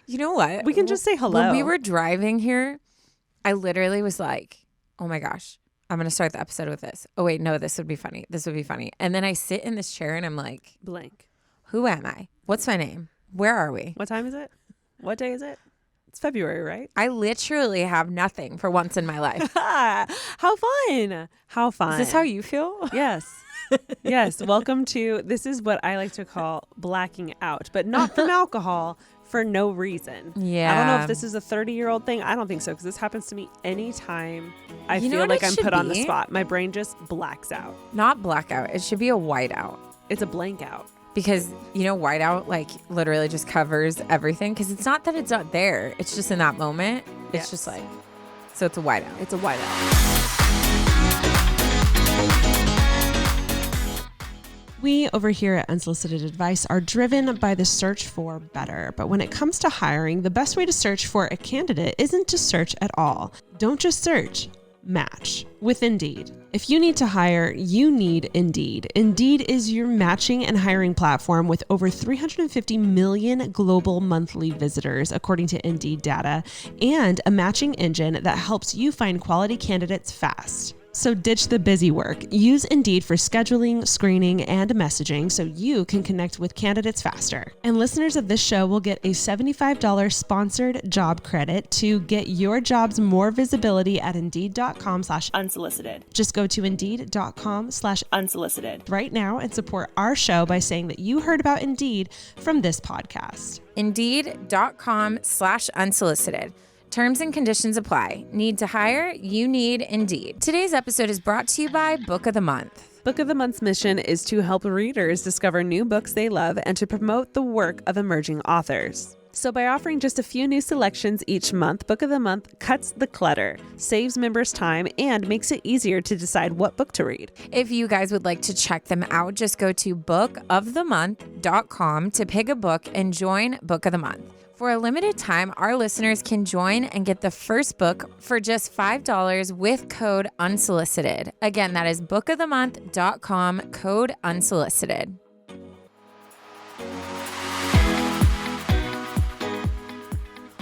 You know what? We can just say hello. When we were driving here, I literally was like, oh my gosh, I'm going to start the episode with this. Oh, wait, no, this would be funny. This would be funny. And then I sit in this chair and I'm like, blank. Who am I? What's my name? Where are we? What time is it? What day is it? It's February, right? I literally have nothing for once in my life. How fun. How fun. Is this how you feel? Yes. Yes. Welcome to, this is what I like to call blacking out, but not from alcohol, for no reason. Yeah. I don't know if this is a 30-year-old thing. I don't think so, because this happens to me anytime I You know feel what like it I'm should put on the be? spot. My brain just blacks out. Not blackout. It should be a whiteout. It's a blank out. Because, you know, whiteout like literally just covers everything. Because it's not that it's not there. It's just in that moment. It's Yes. just like, so it's a whiteout. It's a whiteout. We over here at Unsolicited Advice are driven by the search for better. But when it comes to hiring, the best way to search for a candidate isn't to search at all. Don't just search, match with Indeed. If you need to hire, you need Indeed. Indeed is your matching and hiring platform with over 350 million global monthly visitors, according to Indeed data, and a matching engine that helps you find quality candidates fast. So ditch the busy work. Use Indeed for scheduling, screening, and messaging so you can connect with candidates faster. And listeners of this show will get a $75 sponsored job credit to get your jobs more visibility at Indeed.com/unsolicited. Just go to Indeed.com/unsolicited right now and support our show by saying that you heard about Indeed from this podcast. Indeed.com/unsolicited. Terms and conditions apply. Need to hire? You need Indeed. Today's episode is brought to you by Book of the Month. Book of the Month's mission is to help readers discover new books they love and to promote the work of emerging authors. So by offering just a few new selections each month, Book of the Month cuts the clutter, saves members time, and makes it easier to decide what book to read. If you guys would like to check them out, just go to bookofthemonth.com to pick a book and join Book of the Month. For a limited time, our listeners can join and get the first book for just $5 with code UNSOLICITED. Again, that is bookofthemonth.com, code UNSOLICITED.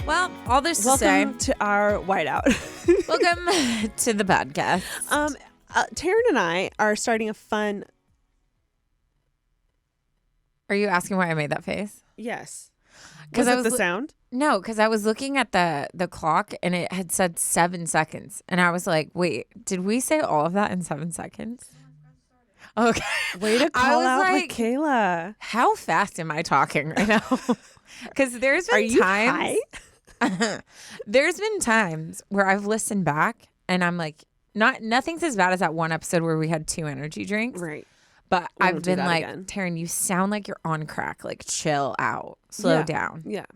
Well, all this to say, Welcome to our whiteout. welcome to the podcast. Taryne and I are starting a fun... Are you asking why I made that face? Yes. Because Was it the sound? No, because I was looking at the clock and it had said 7 seconds. And I was like, wait, did we say all of that in 7 seconds? Okay. Way to I call was out like, Michaela. How fast am I talking right now? Because there's been Are you times. There's been times where I've listened back and I'm like, nothing's as bad as that one episode where we had 2 energy drinks. Right. But We I've won't do been that like, again. Taryne, you sound like you're on crack. Like, chill out, slow down. Yeah.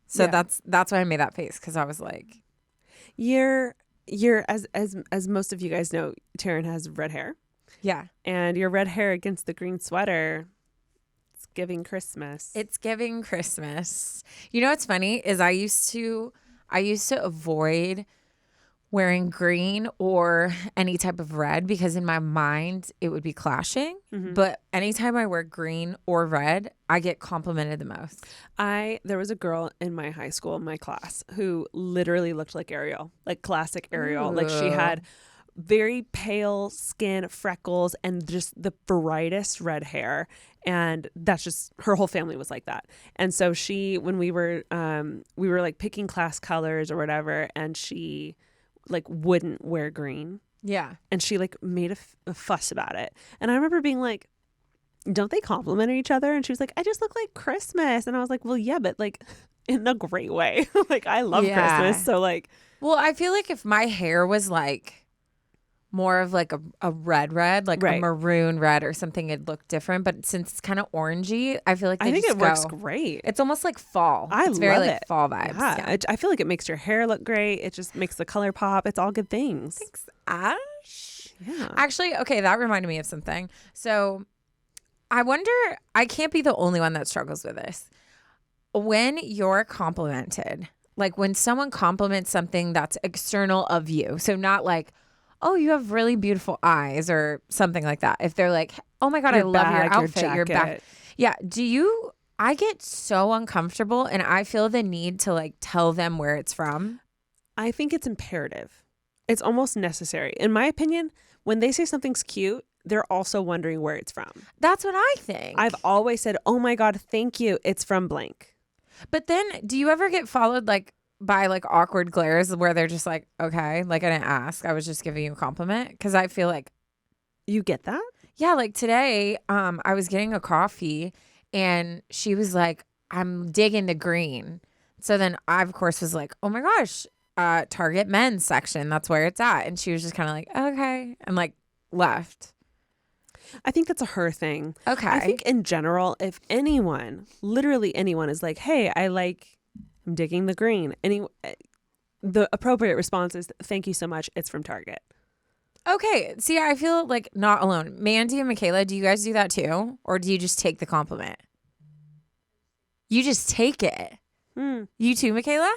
So Yeah. that's why I made that face, because I was like, You're as most of you guys know, Taryne has red hair. yeah, And your red hair against the green sweater, it's giving Christmas. it's giving Christmas. You know what's funny is I used to avoid wearing green or any type of red because in my mind it would be clashing. Mm-hmm. But anytime I wear green or red, I get complimented the most. There was a girl in my high school, in my class, who literally looked like Ariel, like classic Ariel. Like she had very pale skin, freckles, and just the brightest red hair. And that's just, her whole family was like that. And so when we were like picking class colors or whatever, and she like wouldn't wear green. Yeah. And she like made a fuss about it. And I remember being like, don't they compliment each other? And she was like, I just look like Christmas. And I was like, well, yeah, but like in a great way. Like I love Christmas. So like. Well, I feel like if my hair was like more of like a red, like Right. a maroon red or something, it'd look different. But since it's kind of orangey, I feel like I think just it works go- great. It's almost like fall. I It's very love like it. fall vibes. Yeah. I feel like it makes your hair look great. It just makes the color pop. It's all good things. Thanks, Ash. Yeah. Actually, okay, that reminded me of something. So I wonder, I can't be the only one that struggles with this. When you're complimented, like when someone compliments something that's external of you, so not like, oh, you have really beautiful eyes or something like that. If they're like, oh my God, I love your outfit, your back. jacket. Yeah. Do you, I get so uncomfortable and I feel the need to like tell them where it's from. I think it's imperative. It's almost necessary. In my opinion, when they say something's cute, they're also wondering where it's from. That's what I think. I've always said, oh my God, thank you. It's from blank. But then do you ever get followed like by like awkward glares where they're just like, okay, like I didn't ask. I was just giving you a compliment. Cause I feel like. You get that? Yeah. Like today, I was getting a coffee and she was like, I'm digging the green. So then I, of course, was like, oh my gosh, Target men's section. That's where it's at. And she was just kind of like, okay. And like left. I think that's a her thing. Okay. I think in general, if anyone, literally anyone is like, hey, I'm digging the green. The appropriate response is, thank you so much. It's from Target. Okay. See, I feel like not alone. Mandy and Michaela, do you guys do that too? Or do you just take the compliment? You just take it. You too, Michaela?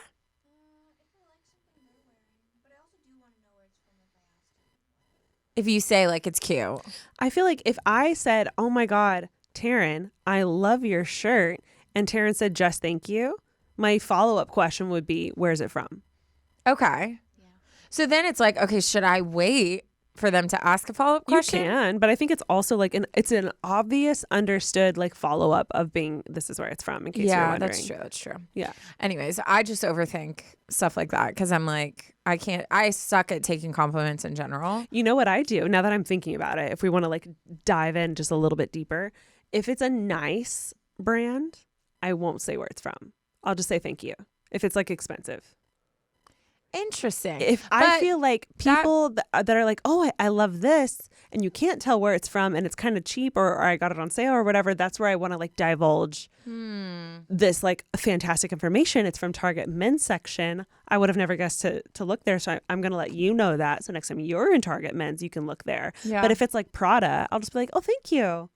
If you say like it's cute. I feel like if I said, oh my God, Taryne, I love your shirt, and Taryne said, just thank you, my follow-up question would be, where's it from? Okay. Yeah. So then it's like, okay, should I wait for them to ask a follow-up question? You can, but I think it's also like it's an obvious, understood like follow-up of being, this is where it's from, in case you're wondering. Yeah, that's true. Yeah. Anyways, I just overthink stuff like that because I'm like, I suck at taking compliments in general. You know what I do now that I'm thinking about it, if we want to like dive in just a little bit deeper, if it's a nice brand, I won't say where it's from. I'll just say thank you. If it's like expensive. Interesting. If I feel like people that are like, oh, I love this, and you can't tell where it's from, and it's kind of cheap, or I got it on sale or whatever, that's where I want to like divulge this like fantastic information. It's from Target men's section. I would have never guessed to look there, so I'm going to let you know that. So next time you're in Target men's, you can look there. Yeah. But if it's like Prada, I'll just be like, oh, thank you.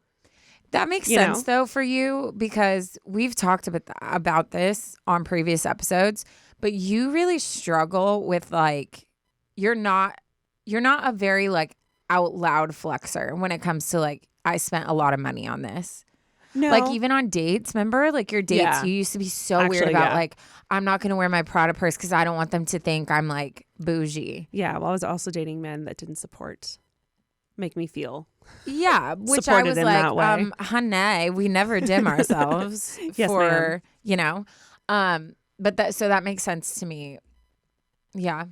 That makes sense though for you, because we've talked about this on previous episodes. But you really struggle with like, you're not a very like out loud flexer when it comes to like, I spent a lot of money on this. No. Like even on dates, remember like your dates, you used to be so weird about like, I'm not going to wear my Prada purse because I don't want them to think I'm like bougie. Yeah. Well, I was also dating men that didn't make me feel. Yeah. Which I was like, honey, we never dim ourselves yes, for, But so that makes sense to me. Yeah.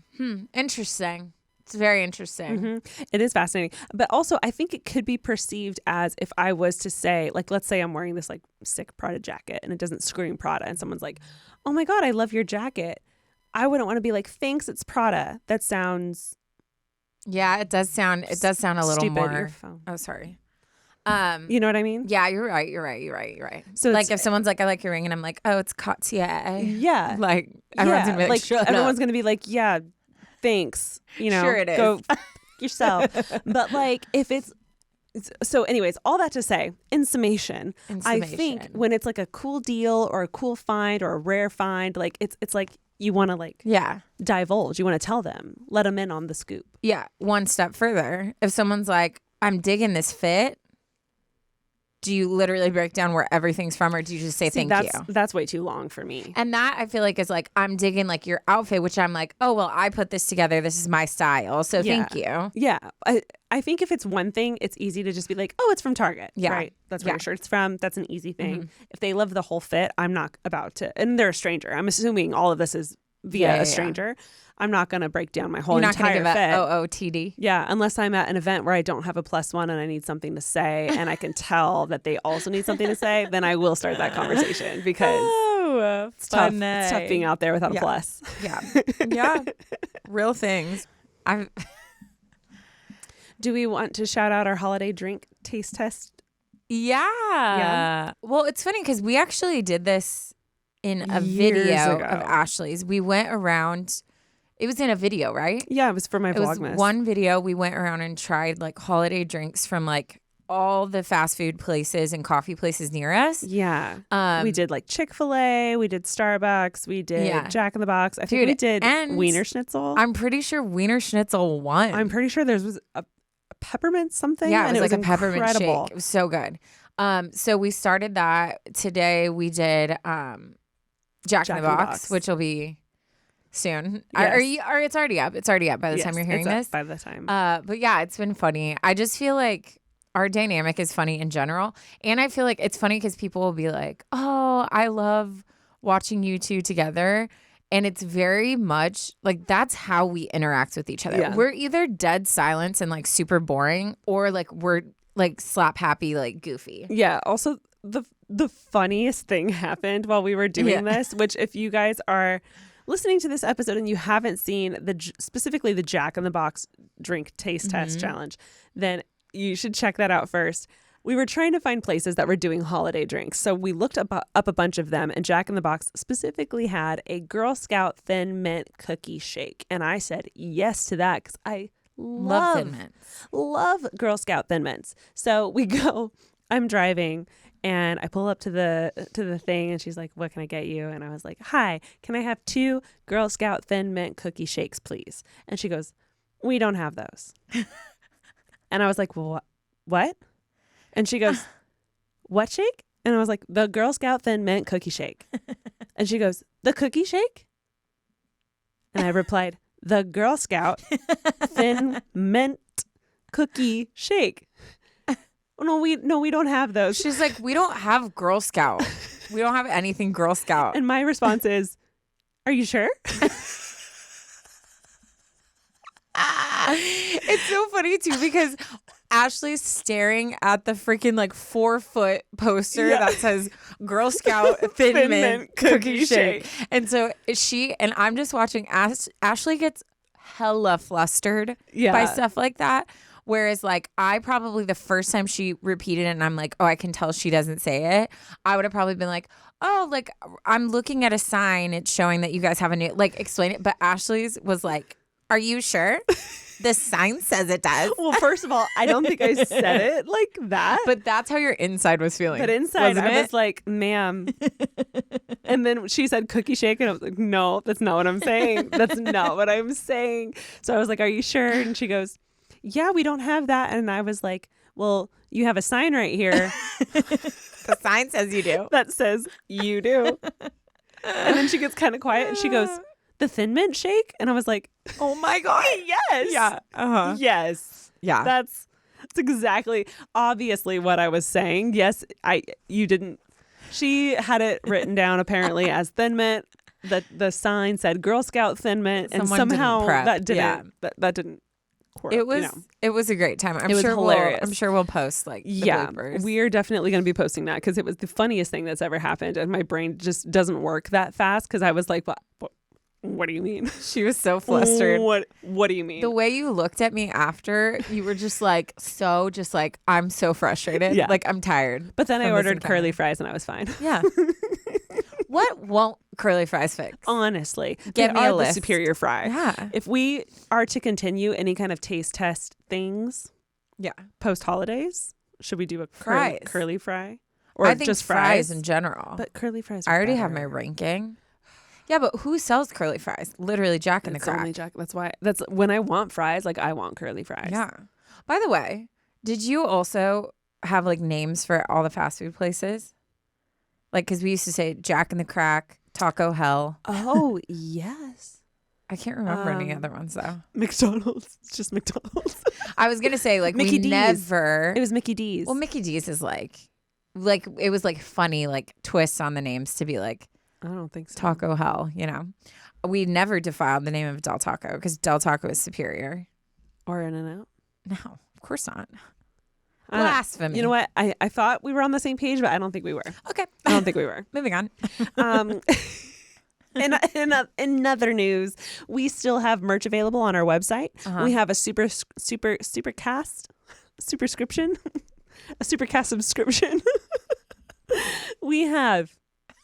Interesting. It's very interesting. Mm-hmm. It is fascinating. But also, I think it could be perceived as if I was to say, like, let's say I'm wearing this like sick Prada jacket and it doesn't scream Prada, and someone's like, oh my God, I love your jacket. I wouldn't want to be like, thanks, it's Prada. That sounds. Yeah, it does sound a little stupid. more. Oh, sorry. You know what I mean? Yeah, you're right. So like if someone's like, I like your ring, and I'm like, oh, it's Cartier. Yeah. Like everyone's gonna be like, everyone's gonna be like, yeah, thanks. Sure it is. Go yourself. But like if it's so anyways, all that to say, in summation, I think when it's like a cool deal or a cool find or a rare find, like it's like you want to like divulge. You want to tell them, let them in on the scoop. Yeah. One step further, if someone's like, I'm digging this fit, do you literally break down where everything's from, or do you just say thank you? That's way too long for me. And that I feel like is like, I'm digging like your outfit, which I'm like, oh, well, I put this together. This is my style. So thank you. Yeah. I think if it's one thing, it's easy to just be like, oh, it's from Target. Yeah. Right. That's where your shirt's from. That's an easy thing. Mm-hmm. If they love the whole fit, I'm not about to. And they're a stranger. I'm assuming all of this is via a stranger. I'm not going to break down my whole entire fit. You're not going to give OOTD. Yeah, unless I'm at an event where I don't have a +1 and I need something to say, and I can tell that they also need something to say, then I will start that conversation, because it's tough being out there without a plus. Yeah. Yeah. Real things. Do we want to shout out our holiday drink taste test? Yeah. Well, it's funny because we actually did this in a video of Ashley's. We went around. It was in a video, right? Yeah, it was for my Vlogmas. It was one video. We went around and tried like holiday drinks from like all the fast food places and coffee places near us. Yeah. We did like Chick-fil-A. We did Starbucks. We did Jack in the Box. I think we did Wiener Schnitzel. I'm pretty sure Wiener Schnitzel won. I'm pretty sure there was a peppermint something. Yeah, it was like a peppermint shake. It was so good. So we started that today. We did Jack in the Box, which will be soon. Yes. Or it's already up. It's already up by the time you're hearing this. By the time. But yeah, it's been funny. I just feel like our dynamic is funny in general, and I feel like it's funny because people will be like, "Oh, I love watching you two together." And it's very much like that's how we interact with each other. Yeah. We're either dead silence and like super boring, or like we're like slap happy, like goofy. Yeah. Also, the funniest thing happened while we were doing this, which if you guys are listening to this episode and you haven't seen specifically the Jack in the Box drink taste test challenge, then you should check that out first. We were trying to find places that were doing holiday drinks. So we looked up a bunch of them, and Jack in the Box specifically had a Girl Scout Thin Mint cookie shake. And I said yes to that because I Love Thin Mints. love Girl Scout Thin Mints. So we go, I'm driving, and I pull up to the thing, and she's like, "What can I get you?" And I was like, "Hi, can I have 2 Girl Scout Thin Mint cookie shakes, please?" And she goes, "We don't have those." And I was like, "Well, what?" And she goes, "What shake?" And I was like, "The Girl Scout Thin Mint cookie shake." And she goes, "The cookie shake?" And I replied, "The Girl Scout Thin Mint cookie shake." No, we don't have those. She's like, "We don't have Girl Scout. We don't have anything Girl Scout." And my response is, "Are you sure?" It's so funny too because Ashley's staring at the freaking like 4-foot poster that says Girl Scout Thin Mint Cookie Shake. And so I'm just watching Ashley gets hella flustered by stuff like that. Whereas like I probably the first time she repeated it and I'm like, oh, I can tell she doesn't say it. I would have probably been like, oh, like I'm looking at a sign. It's showing that you guys have a new, like explain it. But Ashley's was like, "Are you sure? The sign says it does." Well, first of all, I don't think I said it like that. But that's how your inside was feeling. But inside, I was like, "Ma'am." And then she said cookie shake. And I was like, "No, that's not what I'm saying. That's not what I'm saying." So I was like, "Are you sure?" And she goes, "Yeah, we don't have that." And I was like, "Well, you have a sign right here." The sign says you do. That says you do. And then she gets kind of quiet and she goes, "The Thin Mint shake?" And I was like, "Oh my God." Yes. Yeah. Uh-huh. Yes. Yeah. That's exactly obviously what I was saying. Yes, you didn't. She had it written down apparently as Thin Mint. The sign said Girl Scout Thin Mint, and somehow that didn't that didn't work. It was a great time. It was hilarious. I'm sure we'll post like the bloopers. We are definitely going to be posting that because it was the funniest thing that's ever happened, and my brain just doesn't work that fast because I was like, what do you mean? She was so flustered. What do you mean? The way you looked at me after, you were just like, I'm so frustrated. Yeah. Like, I'm tired. But then I ordered curly fries and I was fine. Yeah. What won't curly fries fix? Honestly, Give me a the list. superior fry. Yeah. If we are to continue any kind of taste test things, post holidays, should we do a curly fry, or I think just fries in general? But curly fries. I already have my ranking. Yeah, but who sells curly fries? Literally Jack in the Crack. Only Jack. That's when I want fries. Like I want curly fries. Yeah. By the way, did you also have like names for all the fast food places? Like, because we used to say Jack in the Crack, Taco Hell. Oh, yes. I can't remember any other ones though. McDonald's. It's just McDonald's. I was gonna say like Mickey we D's. never. It was Mickey D's. Well, Mickey D's is like it was like funny like twists on the names to be like. I don't think so. Taco Hell, you know. We never defiled the name of Del Taco because Del Taco is superior. Or In-N-Out? No, of course not. Blasphemy. You know what? I thought we were on the same page, but I don't think we were. Okay. I don't think we were. Moving on. In other news, we still have merch available on our website. We have a supercast subscription. We have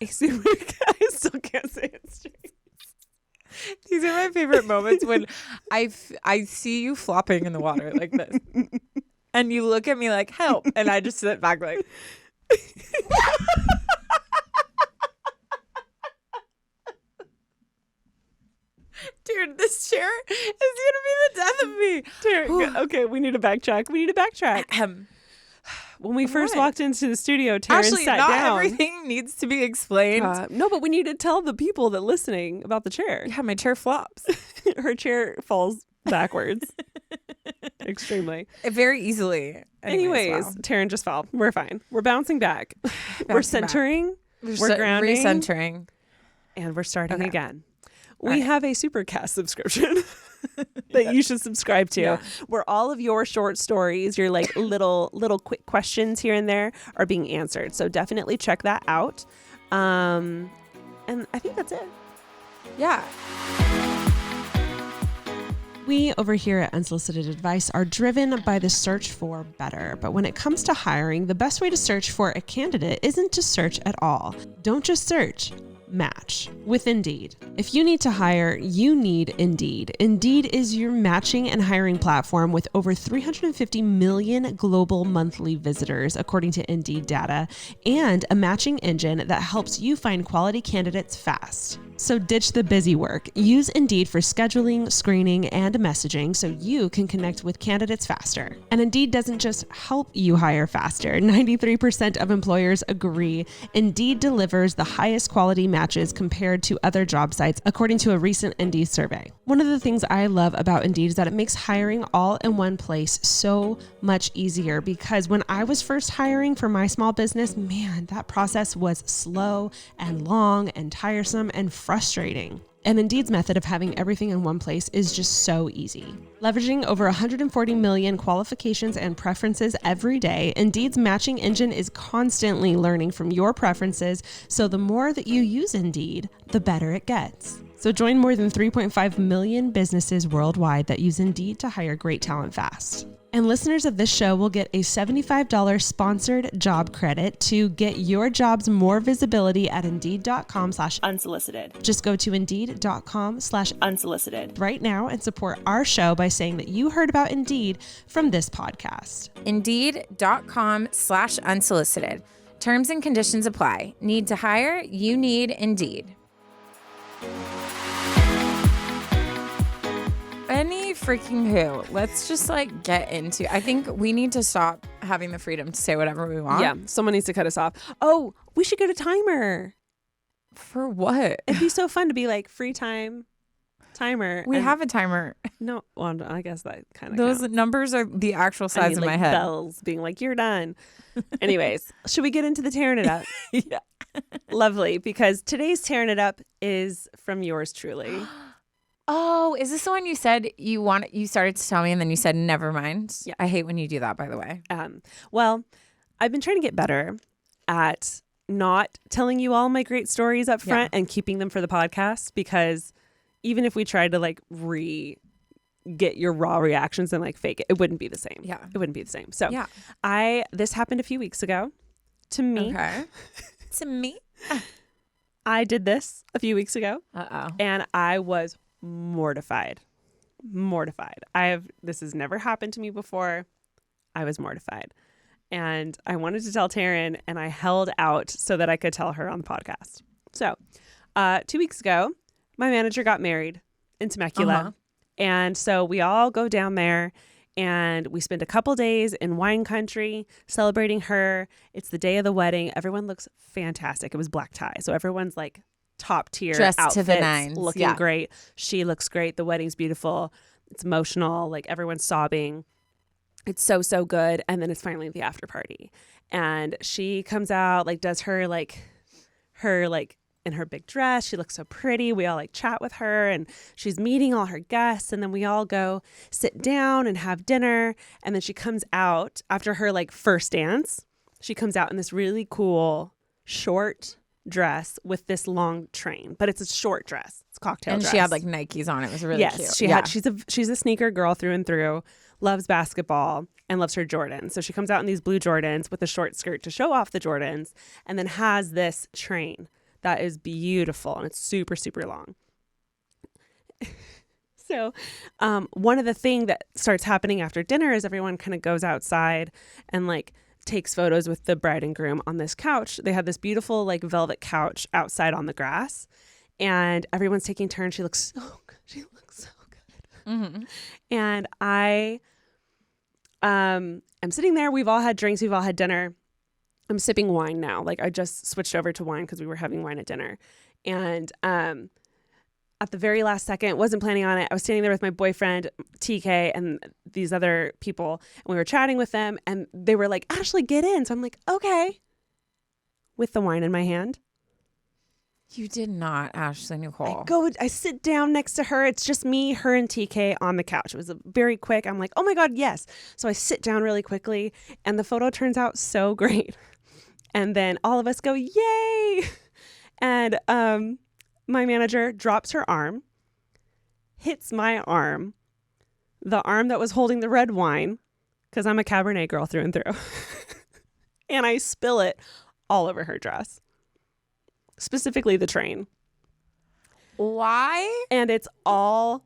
a I still can't say it straight. These are my favorite moments when I see you flopping in the water like this. And you look at me like, help. And I just sit back like. Dude, this chair is going to be the death of me. Okay, we need to backtrack. When we first walked into the studio, Taryne Actually, sat not down. everything needs to be explained. No, but we need to tell the people that listening about the chair. Yeah, my chair flops. Her chair falls backwards. Extremely. Very easily. Anyways, wow. Taryne just fell. We're fine. We're bouncing back. We're centering. We're grounding. Recentering. And we're starting again. All We have a Supercast subscription that you should subscribe to, where all of your short stories, your like little quick questions here and there are being answered. So definitely check that out. And I think that's it. Yeah. We over here at Unsolicited Advice are driven by the search for better. But when it comes to hiring, the best way to search for a candidate isn't to search at all. Don't just search. Match with Indeed. If you need to hire, you need Indeed. Indeed is your matching and hiring platform with over 350 million global monthly visitors, according to Indeed data, and a matching engine that helps you find quality candidates fast. So ditch the busy work. Use Indeed for scheduling, screening, and messaging so you can connect with candidates faster. And Indeed doesn't just help you hire faster. 93% of employers agree Indeed delivers the highest quality matches compared to other job sites, according to a recent Indeed survey. One of the things I love about Indeed is that it makes hiring all in one place so much easier, because when I was first hiring for my small business, man, that process was slow and long and tiresome and frustrating. And Indeed's method of having everything in one place is just so easy. Leveraging over 140 million qualifications and preferences every day, Indeed's matching engine is constantly learning from your preferences, so the more that you use Indeed, the better it gets. So join more than 3.5 million businesses worldwide that use Indeed to hire great talent fast. And listeners of this show will get a $75 sponsored job credit to get your jobs more visibility at Indeed.com/unsolicited. Just go to Indeed.com/unsolicited right now and support our show by saying that you heard about Indeed from this podcast. Indeed.com/unsolicited. Terms and conditions apply. Need to hire? You need Indeed. Any freaking who. Let's just like get into. I think we need to stop having the freedom to say whatever we want. Yeah, someone needs to cut us off. Oh, we should get a timer. For what? It'd be so fun to be like free time timer. We have a timer. No, well, I guess that kind of those numbers are the actual size of like my head. Bells being like, you're done. Anyways, should we get into the tearing it up? Yeah. Lovely, because today's tearing it up is from yours truly. Oh, is this the one you said you started to tell me and then you said never mind? Yeah. I hate when you do that, by the way. Well, I've been trying to get better at not telling you all my great stories up front and keeping them for the podcast, because even if we tried to like get your raw reactions and like fake it, it wouldn't be the same. Yeah. It wouldn't be the same. So this happened a few weeks ago to me. Okay. To me? I did this a few weeks ago. Uh-oh. And I was mortified. This has never happened to me before. I was mortified. And I wanted to tell Taryne, and I held out so that I could tell her on the podcast. So 2 weeks ago, my manager got married in Temecula. Uh-huh. And so we all go down there and we spend a couple days in wine country celebrating her. It's the day of the wedding. Everyone looks fantastic. It was black tie. So everyone's like top tier dressed outfits, to the nines, looking great. She looks great. The wedding's beautiful. It's emotional. Like everyone's sobbing. It's so, so good. And then it's finally the after party. And she comes out, like does her in her big dress. She looks so pretty. We all like chat with her and she's meeting all her guests. And then we all go sit down and have dinner. And then she comes out after her like first dance. She comes out in this really cool short dress with this long train, but it's a short dress. It's a cocktail dress. And she had like Nikes on. It was really cute. She's a sneaker girl through and through, loves basketball and loves her Jordans. So she comes out in these blue Jordans with a short skirt to show off the Jordans, and then has this train that is beautiful and it's super, super long. So one of the things that starts happening after dinner is everyone kind of goes outside and like takes photos with the bride and groom on this couch. They have this beautiful like velvet couch outside on the grass, and everyone's taking turns. She looks so good. Mm-hmm. And I I'm sitting there. We've all had drinks. We've all had dinner. I'm sipping wine now. Like I just switched over to wine because we were having wine at dinner. And at the very last second, wasn't planning on it. I was standing there with my boyfriend, TK, and these other people. And we were chatting with them. And they were like, Ashley, get in. So I'm like, okay. With the wine in my hand. You did not, Ashley Nicole. I sit down next to her. It's just me, her, and TK on the couch. It was very quick. I'm like, oh my God, yes. So I sit down really quickly and the photo turns out so great. And then all of us go, yay. And my manager drops her arm, hits my arm, the arm that was holding the red wine, because I'm a Cabernet girl through and through. And I spill it all over her dress. Specifically the train. Why? And it's all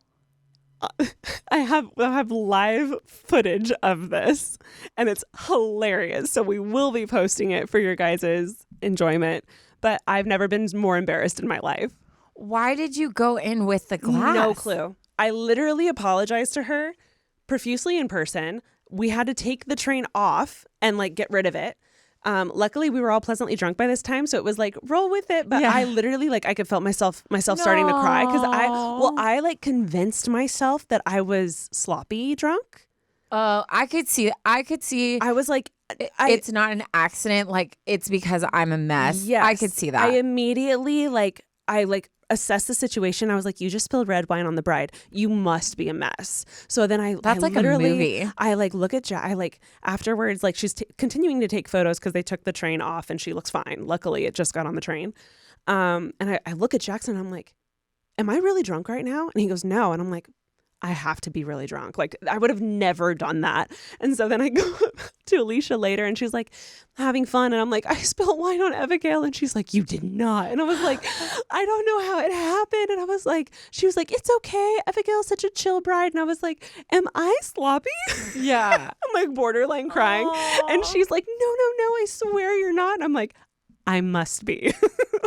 I have live footage of this and it's hilarious. So we will be posting it for your guys' enjoyment, but I've never been more embarrassed in my life. Why did you go in with the glass? No clue. I literally apologized to her profusely in person. We had to take the train off and like get rid of it. Luckily we were all pleasantly drunk by this time, so it was like roll with it. But I literally like I could feel myself starting to cry because I like convinced myself that I was sloppy drunk. I could see. I was like, it's not an accident. Like it's because I'm a mess. Yes, I could see that. I immediately assessed the situation. I was like, you just spilled red wine on the bride. You must be a mess. So then that's like a movie. I like look at Jack. I like afterwards, like she's continuing to take photos because they took the train off and she looks fine. Luckily, it just got on the train. And I look at Jackson. I'm like, am I really drunk right now? And he goes, no. And I'm like, I have to be really drunk. Like I would have never done that. And so then I go to Alicia later and she's like having fun. And I'm like, I spilled wine on Abigail. And she's like, you did not. And I was like, I don't know how it happened. And I was like, she was like, it's okay. Abigail's such a chill bride. And I was like, am I sloppy? Yeah. I'm like borderline crying. Aww. And she's like, no, I swear you're not. And I'm like, I must be.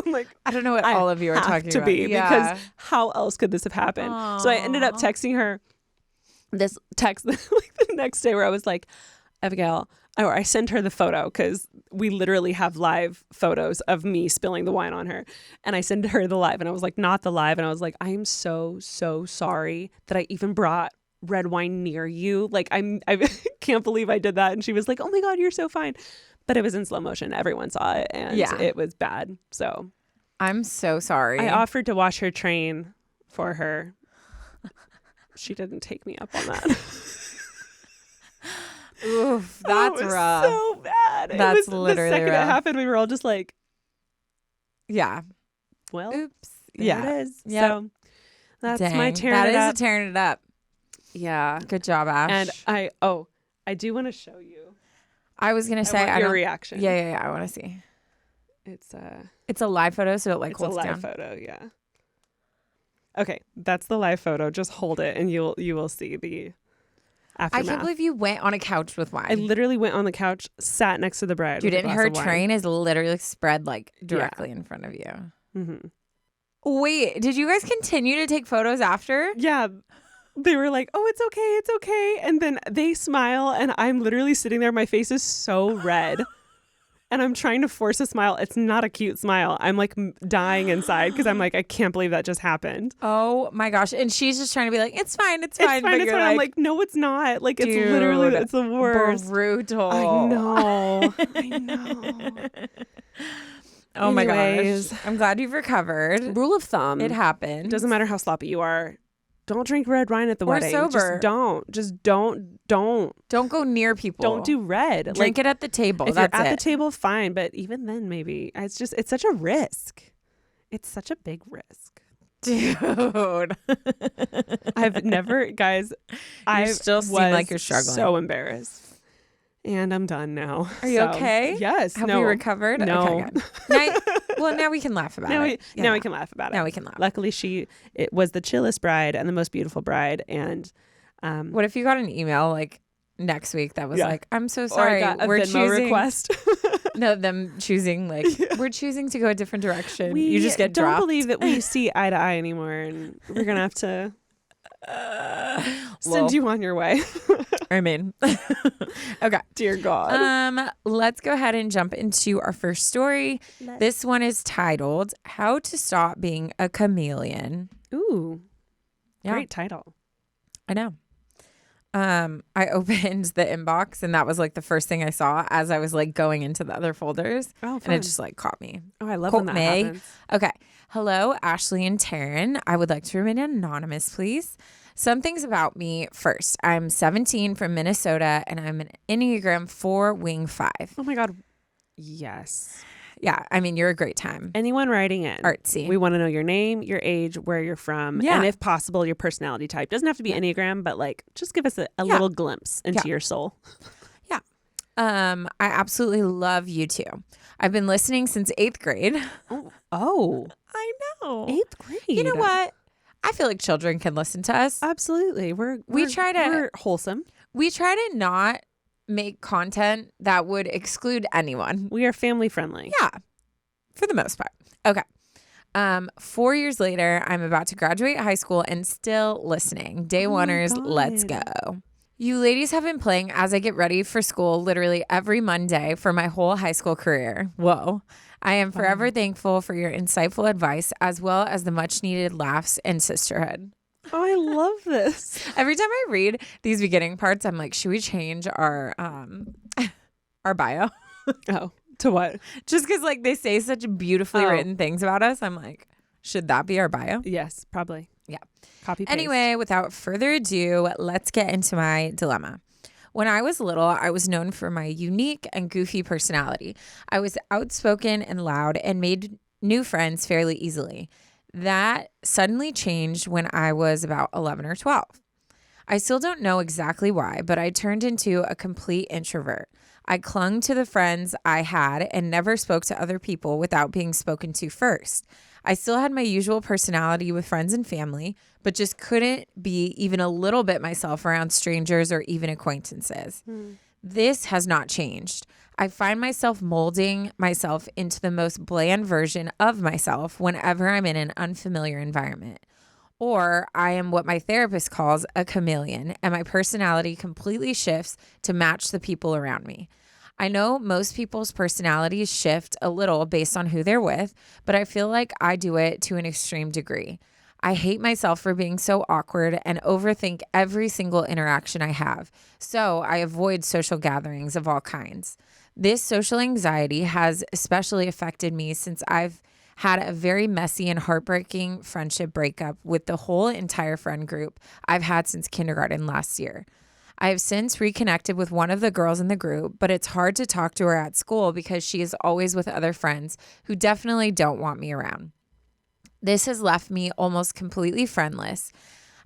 I'm like, I don't know what all of you are talking about. Because how else could this have happened? Aww. So I ended up texting her this text like the next day where I was like, Abigail, or I sent her the photo because we literally have live photos of me spilling the wine on her. And I sent her the live and I was like, not the live. And I was like, I am so sorry that I even brought red wine near you. Like I can't believe I did that. And she was like, oh my God, you're so fine. But it was in slow motion. Everyone saw it and it was bad. So I'm so sorry. I offered to wash her train for her. She didn't take me up on that. Oof, that's rough. So bad. That's literally the second rough. it happened, we were all just like, yeah. Well, oops. There it is. Yep. So that's my tearing it up. That is a tearing it up. Yeah. Good job, Ash. And I do want to show you. I was gonna say your reaction. Yeah. I want to see. It's a live photo, so it holds down. It's a live photo, yeah. Okay, that's the live photo. Just hold it, and you will see the aftermath. I can't believe you went on a couch with wine. I literally went on the couch, sat next to the bride. Dude, and her train is literally spread like directly in front of you. Mm-hmm. Wait, did you guys continue to take photos after? Yeah. They were like, oh, it's okay. And then they smile and I'm literally sitting there. My face is so red and I'm trying to force a smile. It's not a cute smile. I'm like dying inside because I'm like, I can't believe that just happened. Oh my gosh. And she's just trying to be like, it's fine. It's fine. But you're I'm like, no, it's not. Like, it's literally, it's the worst. Brutal. I know. Oh my gosh. I'm glad you've recovered. Rule of thumb. It happened. Doesn't matter how sloppy you are. Don't drink red wine at the wedding. Sober. Just don't. Don't go near people. Don't do red. Drink it at the table. If you're at the table, fine. But even then, maybe it's such a risk. It's such a big risk. Dude. I've never, guys. I still seem like you're struggling. So embarrassed. And I'm done now. Are you okay? Yes. Have you recovered? No. Okay, now we can laugh about it. Now we can laugh about it. Now we can laugh. Luckily, it was the chillest bride and the most beautiful bride. And what if you got an email like next week that was like, I'm so sorry. Or I got a we're Venmo choosing request. No, them choosing we're choosing to go a different direction. You just get dropped. Don't believe that we see eye to eye anymore, and we're gonna have to send you on your way. I mean, okay. Dear God. Let's go ahead and jump into our first story. This one is titled "How to Stop Being a Chameleon." Ooh, Yeah. great title. I know. I opened the inbox and that was like the first thing I saw as I was like going into the other folders. Oh, fun. And it just like caught me. Oh, I love when that happens. Okay. Hello, Ashley and Taryne. I would like to remain anonymous, please. Some things about me first. I'm 17 from Minnesota and I'm an Enneagram 4 wing 5. Oh my God. Yes. Yeah. I mean, you're a great time. Anyone writing in. Artsy. We want to know your name, your age, where you're from, Yeah. and if possible, your personality type. Doesn't have to be Enneagram, but like just give us a little glimpse into your soul. Yeah. I absolutely love you two. I've been listening since 8th grade. Oh. I know. 8th grade. You know what? I feel like children can listen to us. Absolutely. We're wholesome. We try to not make content that would exclude anyone. We are family friendly. Yeah, for the most part. Okay. 4 years later, I'm about to graduate high school and still listening. Day oneers, let's go. You ladies have been playing as I get ready for school literally every Monday for my whole high school career. Whoa. I am forever thankful for your insightful advice as well as the much needed laughs and sisterhood. Oh, I love this. Every time I read these beginning parts, I'm like, should we change our bio? Oh, to what? Just because like they say such beautifully written things about us. I'm like, should that be our bio? Yes, probably. Yeah. Copy paste. Anyway, without further ado, let's get into my dilemma. When I was little, I was known for my unique and goofy personality. I was outspoken and loud and made new friends fairly easily. That suddenly changed when I was about 11 or 12. I still don't know exactly why, but I turned into a complete introvert. I clung to the friends I had and never spoke to other people without being spoken to first. I still had my usual personality with friends and family, but just couldn't be even a little bit myself around strangers or even acquaintances. This has not changed. I find myself molding myself into the most bland version of myself whenever I'm in an unfamiliar environment. Or I am what my therapist calls a chameleon, and my personality completely shifts to match the people around me. I know most people's personalities shift a little based on who they're with, but I feel like I do it to an extreme degree. I hate myself for being so awkward and overthink every single interaction I have, so I avoid social gatherings of all kinds. This social anxiety has especially affected me since I've had a very messy and heartbreaking friendship breakup with the whole entire friend group I've had since kindergarten last year. I have since reconnected with one of the girls in the group, but it's hard to talk to her at school because she is always with other friends who definitely don't want me around. This has left me almost completely friendless.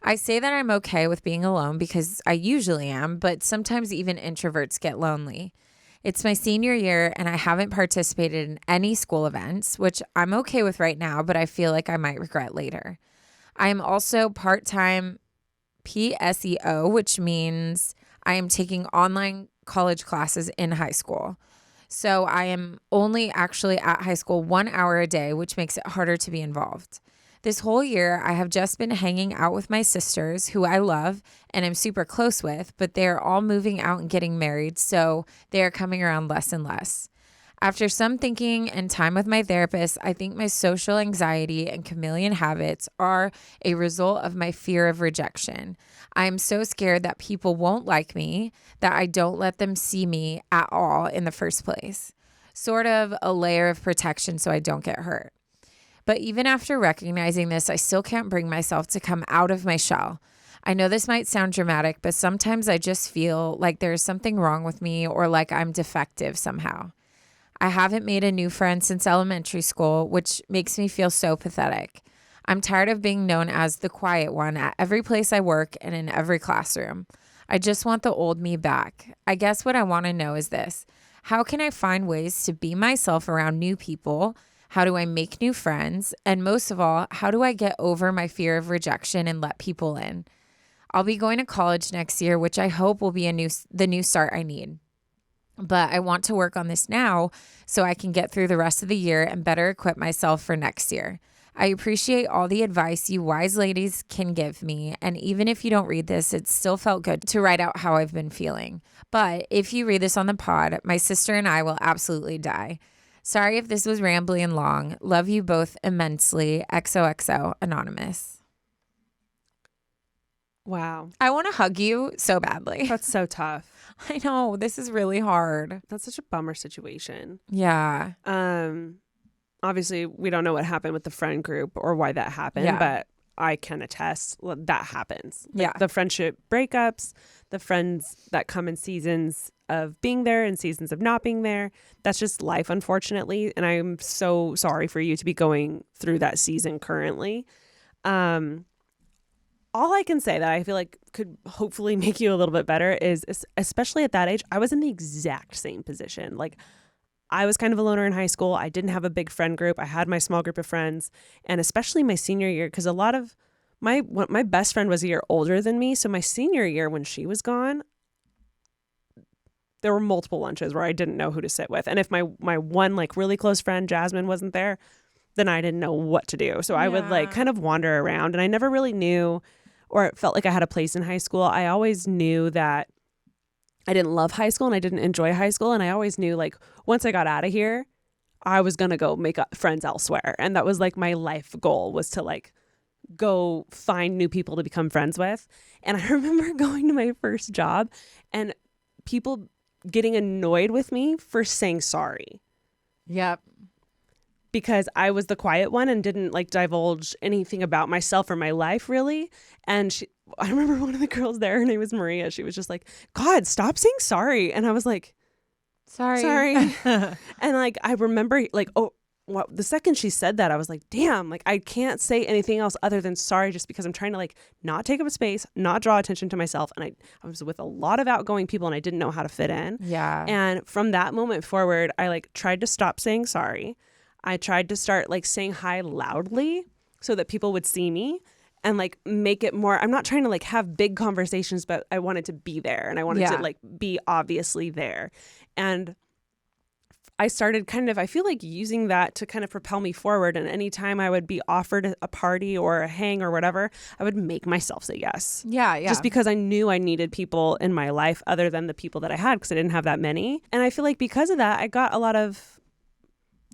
I say that I'm okay with being alone because I usually am, but sometimes even introverts get lonely. It's my senior year and I haven't participated in any school events, which I'm okay with right now, but I feel like I might regret later. I am also part-time PSEO, which means I am taking online college classes in high school. So I am only actually at high school 1 hour a day, which makes it harder to be involved. This whole year, I have just been hanging out with my sisters, who I love and am super close with, but they are all moving out and getting married, so they are coming around less and less. After some thinking and time with my therapist, I think my social anxiety and chameleon habits are a result of my fear of rejection. I am so scared that people won't like me that I don't let them see me at all in the first place. Sort of a layer of protection so I don't get hurt. But even after recognizing this, I still can't bring myself to come out of my shell. I know this might sound dramatic, but sometimes I just feel like there's something wrong with me or like I'm defective somehow. I haven't made a new friend since elementary school, which makes me feel so pathetic. I'm tired of being known as the quiet one at every place I work and in every classroom. I just want the old me back. I guess what I want to know is this: how can I find ways to be myself around new people? How do I make new friends? And most of all, how do I get over my fear of rejection and let people in? I'll be going to college next year, which I hope will be the new start I need. But I want to work on this now so I can get through the rest of the year and better equip myself for next year. I appreciate all the advice you wise ladies can give me. And even if you don't read this, it still felt good to write out how I've been feeling. But if you read this on the pod, my sister and I will absolutely die. Sorry if this was rambly and long. Love you both immensely. XOXO Anonymous. Wow. I want to hug you so badly. That's so tough. I know. This is really hard. That's such a bummer situation. Yeah. Obviously, we don't know what happened with the friend group or why that happened, but I can attest that happens. Like the friendship breakups, the friends that come in seasons of being there and seasons of not being there. That's just life, unfortunately. And I'm so sorry for you to be going through that season currently. All I can say that I feel like could hopefully make you a little bit better is, especially at that age, I was in the exact same position. Like, I was kind of a loner in high school. I didn't have a big friend group. I had my small group of friends, and especially my senior year, because a lot of my best friend was a year older than me. So my senior year, when she was gone, there were multiple lunches where I didn't know who to sit with. And if my one like really close friend, Jasmine, wasn't there, then I didn't know what to do. So I would like kind of wander around, and I never really knew, or it felt like I had a place in high school. I always knew that I didn't love high school and I didn't enjoy high school. And I always knew like once I got out of here, I was going to go make friends elsewhere. And that was like my life goal, was to like go find new people to become friends with. And I remember going to my first job and people getting annoyed with me for saying sorry. Yep. Because I was the quiet one and didn't like divulge anything about myself or my life really. And I remember one of the girls there, her name was Maria. She was just like, God, stop saying sorry. And I was like, sorry. And like, I remember like, the second she said that, I was like, damn, like I can't say anything else other than sorry, just because I'm trying to like not take up space, not draw attention to myself. And I was with a lot of outgoing people and I didn't know how to fit in. Yeah. And from that moment forward, I like tried to stop saying sorry. I tried to start like saying hi loudly so that people would see me and like make it more, I'm not trying to like have big conversations, but I wanted to be there and I wanted to like be obviously there. And I started kind of, I feel like using that to kind of propel me forward. And anytime I would be offered a party or a hang or whatever, I would make myself say yes. Yeah. Just because I knew I needed people in my life other than the people that I had, because I didn't have that many. And I feel like because of that, I got a lot of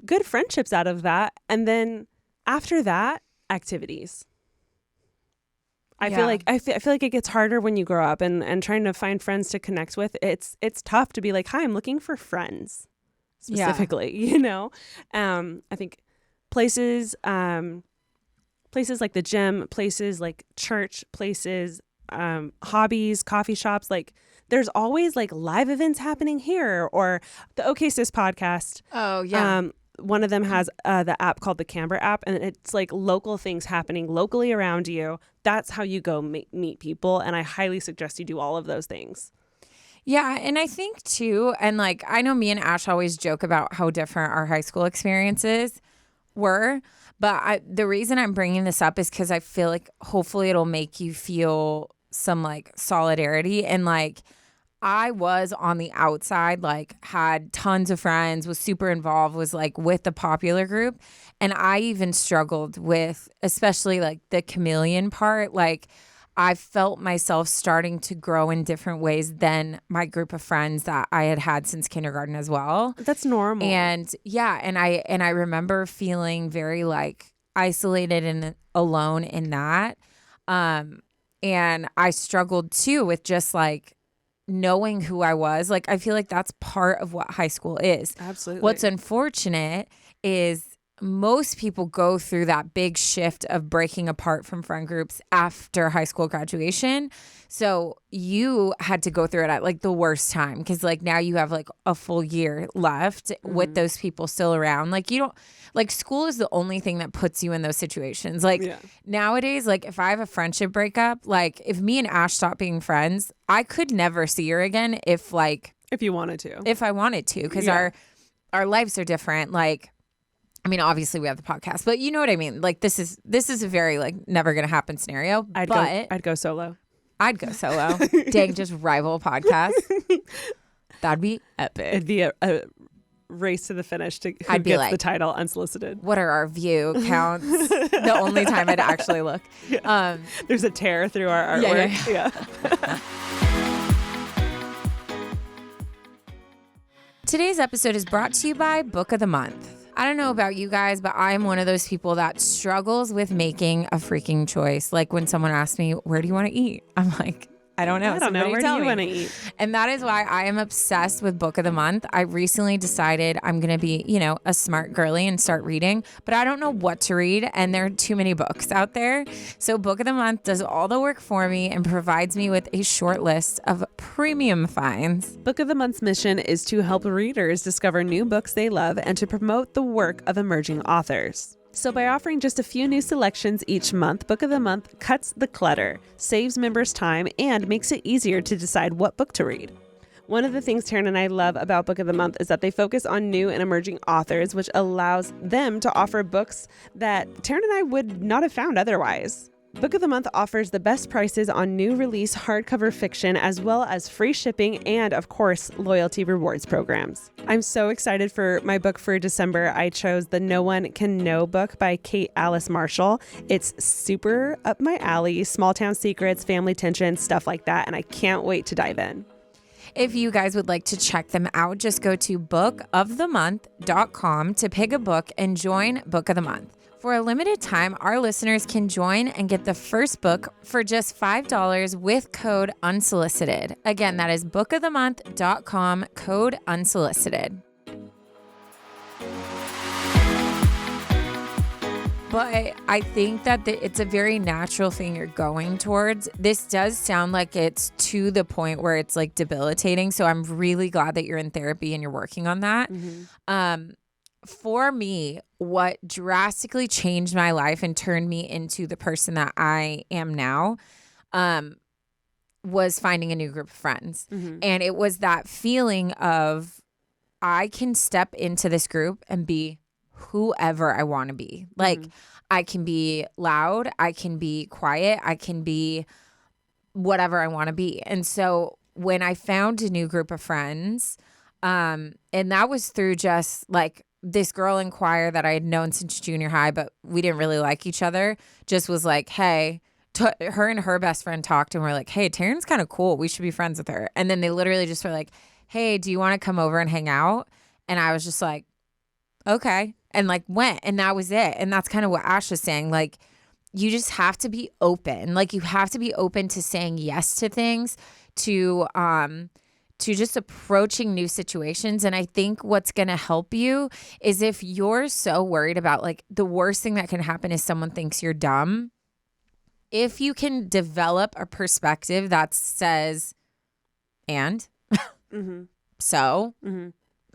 good friendships out of that. And then after that, activities. I feel like it gets harder when you grow up and trying to find friends to connect with. It's tough to be like, hi, I'm looking for friends specifically, you know? I think places like the gym, places like church, places, hobbies, coffee shops, like there's always like live events happening here, or the OK Sis podcast. Oh yeah. One of them has the app called the Camber app, and it's like local things happening locally around you. That's how you go meet people. And I highly suggest you do all of those things. Yeah. And I think too, and like, I know me and Ash always joke about how different our high school experiences were. But the reason I'm bringing this up is because I feel like hopefully it'll make you feel some like solidarity. And like, I was on the outside, like had tons of friends, was super involved, was like with the popular group. And I even struggled with, especially like the chameleon part. Like I felt myself starting to grow in different ways than my group of friends that I had since kindergarten as well. That's normal. And yeah, and I remember feeling very like isolated and alone in that. And I struggled too with just like knowing who I was. Like, I feel like that's part of what high school is. Absolutely. What's unfortunate is most people go through that big shift of breaking apart from friend groups after high school graduation. So you had to go through it at like the worst time, because like now you have like a full year left with those people still around. Like you don't, like school is the only thing that puts you in those situations. Like nowadays, like if I have a friendship breakup, like if me and Ash stop being friends, I could never see her again if you wanted to. If I wanted to, because our lives are different. Like, I mean, obviously we have the podcast, but you know what I mean? Like this is a very like never gonna happen scenario. I'd go solo. I'd go solo. Dang, just rival podcast. That'd be epic. It'd be a race to the finish to who I'd be gets like, the title Unsolicited. what are our view counts? The only time I'd actually look. Yeah. There's a tear through our artwork. Yeah. Today's episode is brought to you by Book of the Month. I don't know about you guys, but I'm one of those people that struggles with making a freaking choice. Like when someone asks me, where do you want to eat? I'm like, I don't know. I don't know. Where do you want to eat? And that is why I am obsessed with Book of the Month. I recently decided I'm going to be, a smart girly and start reading, but I don't know what to read. And there are too many books out there. So Book of the Month does all the work for me and provides me with a short list of premium finds. Book of the Month's mission is to help readers discover new books they love and to promote the work of emerging authors. So by offering just a few new selections each month, Book of the Month cuts the clutter, saves members time, and makes it easier to decide what book to read. One of the things Taryne and I love about Book of the Month is that they focus on new and emerging authors, which allows them to offer books that Taryne and I would not have found otherwise. Book of the Month offers the best prices on new release hardcover fiction, as well as free shipping and, of course, loyalty rewards programs. I'm so excited for my book for December. I chose the No One Can Know book by Kate Alice Marshall. It's super up my alley, small town secrets, family tension, stuff like that, and I can't wait to dive in. If you guys would like to check them out, just go to bookofthemonth.com to pick a book and join Book of the Month. For a limited time, our listeners can join and get the first book for just $5 with code Unsolicited. Again, that is bookofthemonth.com, code Unsolicited. But I think that it's a very natural thing you're going towards. This does sound like it's to the point where it's like debilitating. So I'm really glad that you're in therapy and you're working on that. Mm-hmm. For me, what drastically changed my life and turned me into the person that I am now was finding a new group of friends. Mm-hmm. And it was that feeling of I can step into this group and be whoever I want to be. Like, I can be loud, I can be quiet, I can be whatever I want to be. And so when I found a new group of friends, and that was through just like this girl in choir that I had known since junior high, but we didn't really like each other, just was like, hey, her and her best friend talked and were like, hey, Taryne's kind of cool. We should be friends with her. And then they literally just were like, hey, do you want to come over and hang out? And I was just like, okay. And like went, and that was it. And that's kind of what Ash was saying. Like, you just have to be open. Like, you have to be open to saying yes to things, to just approaching new situations. And I think what's going to help you is if you're so worried about, like, the worst thing that can happen is someone thinks you're dumb. If you can develop a perspective that says, and mm-hmm. so, mm-hmm.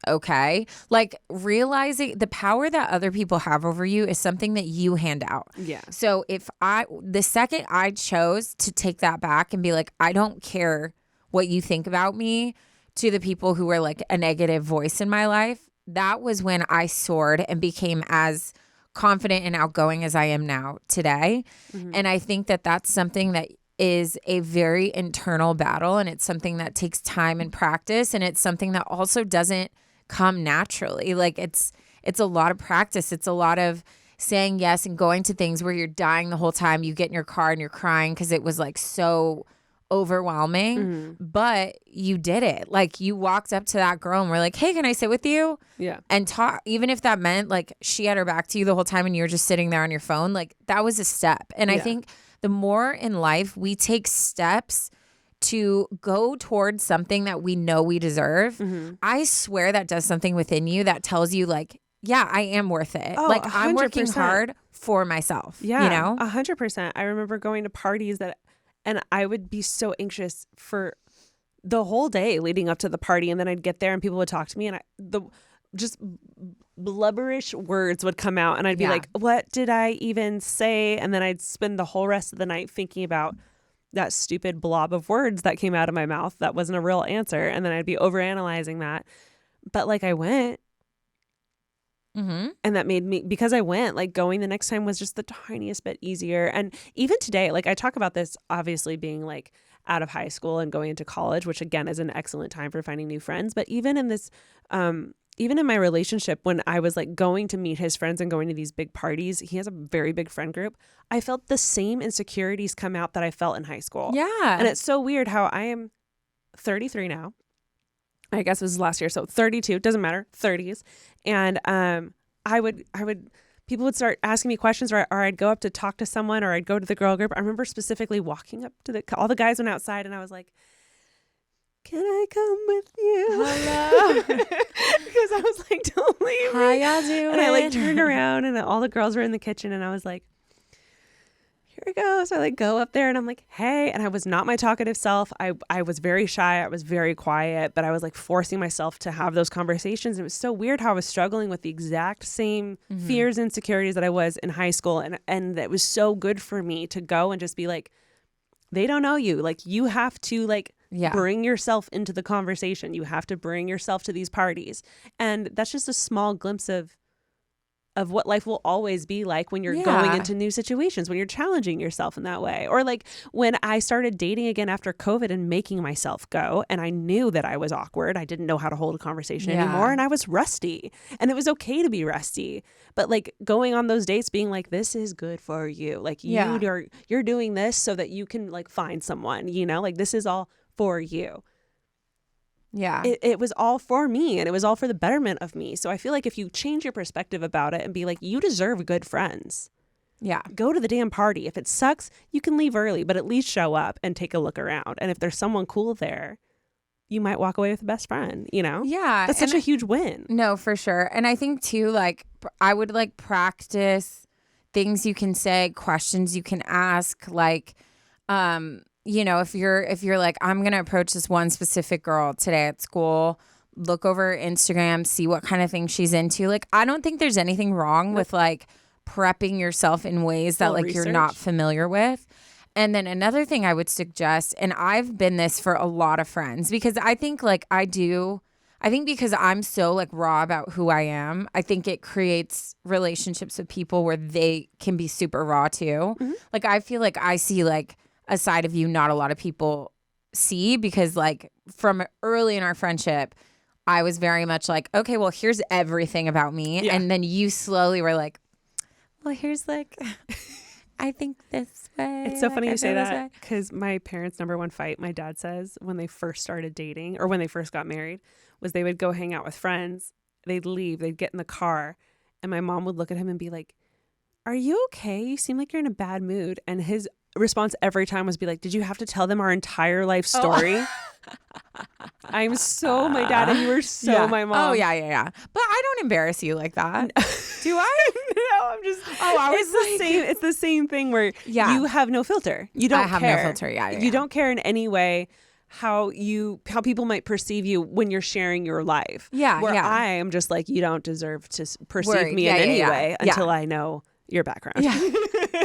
okay, like realizing the power that other people have over you is something that you hand out. Yeah. So the second I chose to take that back and be like, I don't care what you think about me, to the people who were like a negative voice in my life, that was when I soared and became as confident and outgoing as I am now today. Mm-hmm. And I think that that's something that is a very internal battle, and it's something that takes time and practice, and it's something that also doesn't come naturally. Like it's a lot of practice. It's a lot of saying yes and going to things where you're dying the whole time. You get in your car and you're crying because it was like so overwhelming, mm-hmm. but you did it. Like, you walked up to that girl and were like, hey, can I sit with you? Yeah. And talk, even if that meant like she had her back to you the whole time and you were just sitting there on your phone, like that was a step. And I think the more in life we take steps to go towards something that we know we deserve, mm-hmm. I swear that does something within you that tells you like, yeah, I am worth it. Oh, like 100%. I'm working hard for myself. Yeah, you know, 100%. I remember going to parties and I would be so anxious for the whole day leading up to the party. And then I'd get there and people would talk to me and just blubberish words would come out and I'd be like, what did I even say? And then I'd spend the whole rest of the night thinking about that stupid blob of words that came out of my mouth that wasn't a real answer. And then I'd be overanalyzing that. But like, I went. Mm-hmm. And that made me, because I went, like going the next time was just the tiniest bit easier. And even today, like I talk about this obviously being like out of high school and going into college, which again is an excellent time for finding new friends. But even in this even in my relationship, when I was like going to meet his friends and going to these big parties, he has a very big friend group. I felt the same insecurities come out that I felt in high school. Yeah. And it's so weird how I am 33 now. I guess it was last year. So 32, doesn't matter, 30s. And people would start asking me questions, or I'd go up to talk to someone, or I'd go to the girl group. I remember specifically walking up to all the guys went outside, and I was like, can I come with you? Hello. Because I was like, don't leave me. How y'all doing? And I like turned around, and all the girls were in the kitchen, and I was like, here we go. So I like go up there, and I'm like, hey. And I was not my talkative self. I was very shy. I was very quiet, but I was like forcing myself to have those conversations. And it was so weird how I was struggling with the exact same fears, insecurities that I was in high school. And it was so good for me to go and just be like, they don't know you. Like, you have to like bring yourself into the conversation. You have to bring yourself to these parties. And that's just a small glimpse of what life will always be like when you're going into new situations, when you're challenging yourself in that way. Or like when I started dating again after COVID and making myself go, and I knew that I was awkward. I didn't know how to hold a conversation anymore, and I was rusty, and it was okay to be rusty. But like going on those dates being like, this is good for you. Like you're doing this so that you can like find someone, you know, like this is all for you. Yeah. It was all for me, and it was all for the betterment of me. So I feel like if you change your perspective about it and be like, you deserve good friends. Yeah. Go to the damn party. If it sucks, you can leave early, but at least show up and take a look around. And if there's someone cool there, you might walk away with the best friend, you know? Yeah. That's such a huge win. No, for sure. And I think too, like I would like practice things you can say, questions you can ask, like, you know, if you're like, I'm going to approach this one specific girl today at school, look over Instagram, see what kind of thing she's into. Like, I don't think there's anything wrong with like prepping yourself in ways that like you're not familiar with. And then another thing I would suggest, and I've been this for a lot of friends, because I think like I think because I'm so like raw about who I am, I think it creates relationships with people where they can be super raw too. Mm-hmm. Like I feel like I see like a side of you not a lot of people see, because like from early in our friendship, I was very much like, okay, well, here's everything about me. Yeah. And then you slowly were like, well, here's like, I think this way. It's so funny you say that, because my parents' number one fight, my dad says, when they first started dating or when they first got married, was they would go hang out with friends. They'd leave, they'd get in the car, and my mom would look at him and be like, are you okay? You seem like you're in a bad mood. And his response every time was be like, did you have to tell them our entire life story? Oh. I'm so my dad, and you were so my mom. Oh yeah. But I don't embarrass you like that. Do I? No, I'm just. Oh, I was the same. It's the same thing where you have no filter. You don't. I have no filter. Yeah. You don't care in any way how people might perceive you when you're sharing your life. Yeah. Where I am just like, you don't deserve to perceive me in any way until I know your background. Yeah.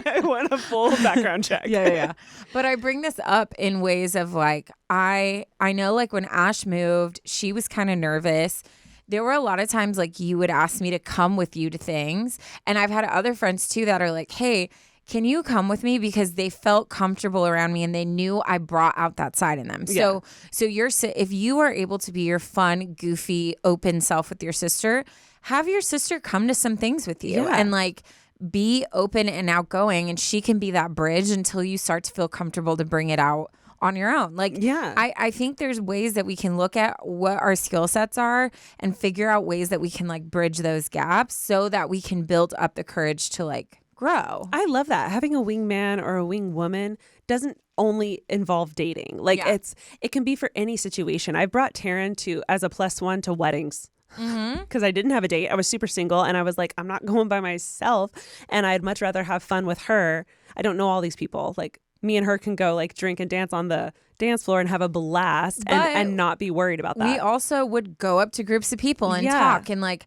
I want a full background check. Yeah. But I bring this up in ways of like, I know like when Ash moved, she was kind of nervous. There were a lot of times like you would ask me to come with you to things. And I've had other friends too that are like, hey, can you come with me? Because they felt comfortable around me and they knew I brought out that side in them. So if you are able to be your fun, goofy, open self with your sister, have your sister come to some things with you and like be open and outgoing, and she can be that bridge until you start to feel comfortable to bring it out on your own. Like, I think there's ways that we can look at what our skill sets are and figure out ways that we can like bridge those gaps so that we can build up the courage to like grow. I love that. Having a wingman or a wing woman doesn't only involve dating. Like it can be for any situation. I brought Taryne as a +1 to weddings. Because I didn't have a date. I was super single, and I was like, I'm not going by myself, and I'd much rather have fun with her. I don't know all these people. Like, me and her can go like drink and dance on the dance floor and have a blast and not be worried about that. We also would go up to groups of people and talk, and like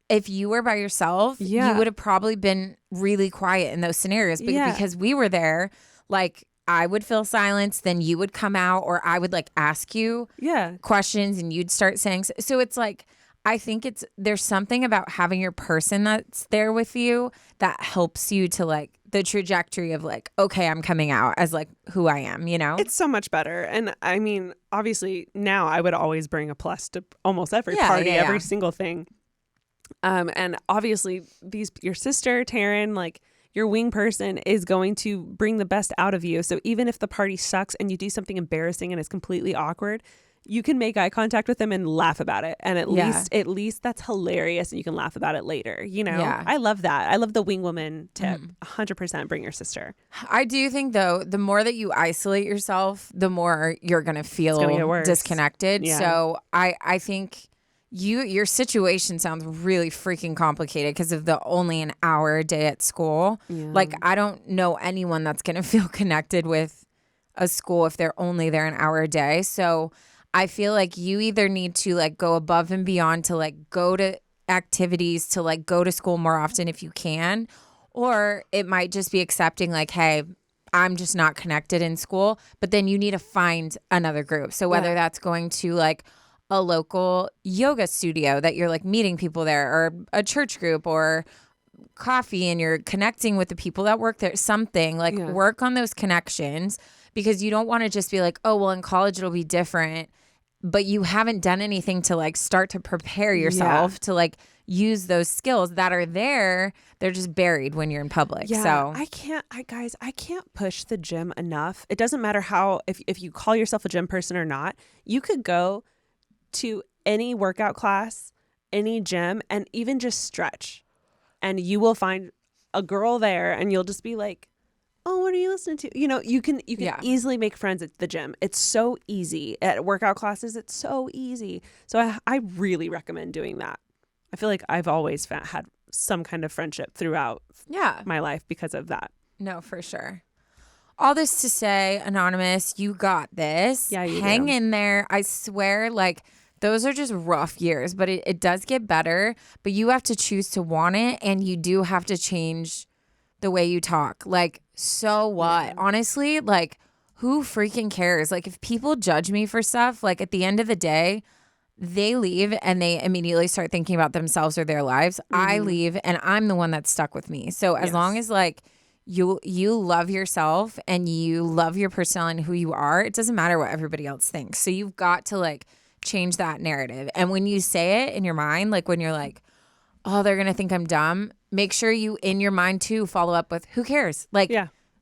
if you were by yourself, you would have probably been really quiet in those scenarios because we were there. Like, I would feel silence, then you would come out, or I would like ask you questions and you'd start saying so it's like, I think there's something about having your person that's there with you that helps you to like the trajectory of like, okay, I'm coming out as like who I am, you know? It's so much better. And I mean, obviously now I would always bring a plus to almost every party, every single thing. And obviously your sister, Taryne, like your wing person is going to bring the best out of you. So even if the party sucks and you do something embarrassing and it's completely awkward, you can make eye contact with them and laugh about it. And at least that's hilarious and you can laugh about it later. You know, I love that. I love the wing woman tip. 100% bring your sister. I do think though, the more that you isolate yourself, the more you're going to feel disconnected. Yeah. So I think your situation sounds really freaking complicated because of the only an hour a day at school. Yeah. Like I don't know anyone that's going to feel connected with a school if they're only there an hour a day. So I feel like you either need to like go above and beyond to like go to activities, to like go to school more often if you can, or it might just be accepting like, hey, I'm just not connected in school, but then you need to find another group. So whether that's going to like a local yoga studio that you're like meeting people there, or a church group, or coffee and you're connecting with the people that work there, something like work on those connections, because you don't want to just be like, oh, well, in college it'll be different, but you haven't done anything to like start to prepare yourself to like use those skills that are there. They're just buried when you're in public. Yeah, so I can't push the gym enough. It doesn't matter how, if you call yourself a gym person or not, you could go to any workout class, any gym, and even just stretch. And you will find a girl there and you'll just be like, oh, what are you listening to? You know, you can easily make friends at the gym. It's so easy. At workout classes, it's so easy. So I really recommend doing that. I feel like I've always had some kind of friendship throughout my life because of that. No, for sure. All this to say, Anonymous, you got this. Yeah, you Hang do. in there. I swear, like, those are just rough years, but it does get better. But you have to choose to want it, and you do have to change the way you talk. Like, so what? Yeah. Honestly, like, who freaking cares? Like, if people judge me for stuff, like, at the end of the day, they leave and they immediately start thinking about themselves or their lives. I leave and I'm the one that's stuck with me. So as long as like you love yourself and you love your personality and who you are, it doesn't matter what everybody else thinks. So you've got to like change that narrative. And when you say it in your mind, like when you're like, oh, they're going to think I'm dumb, make sure you in your mind too follow up with who cares? Like,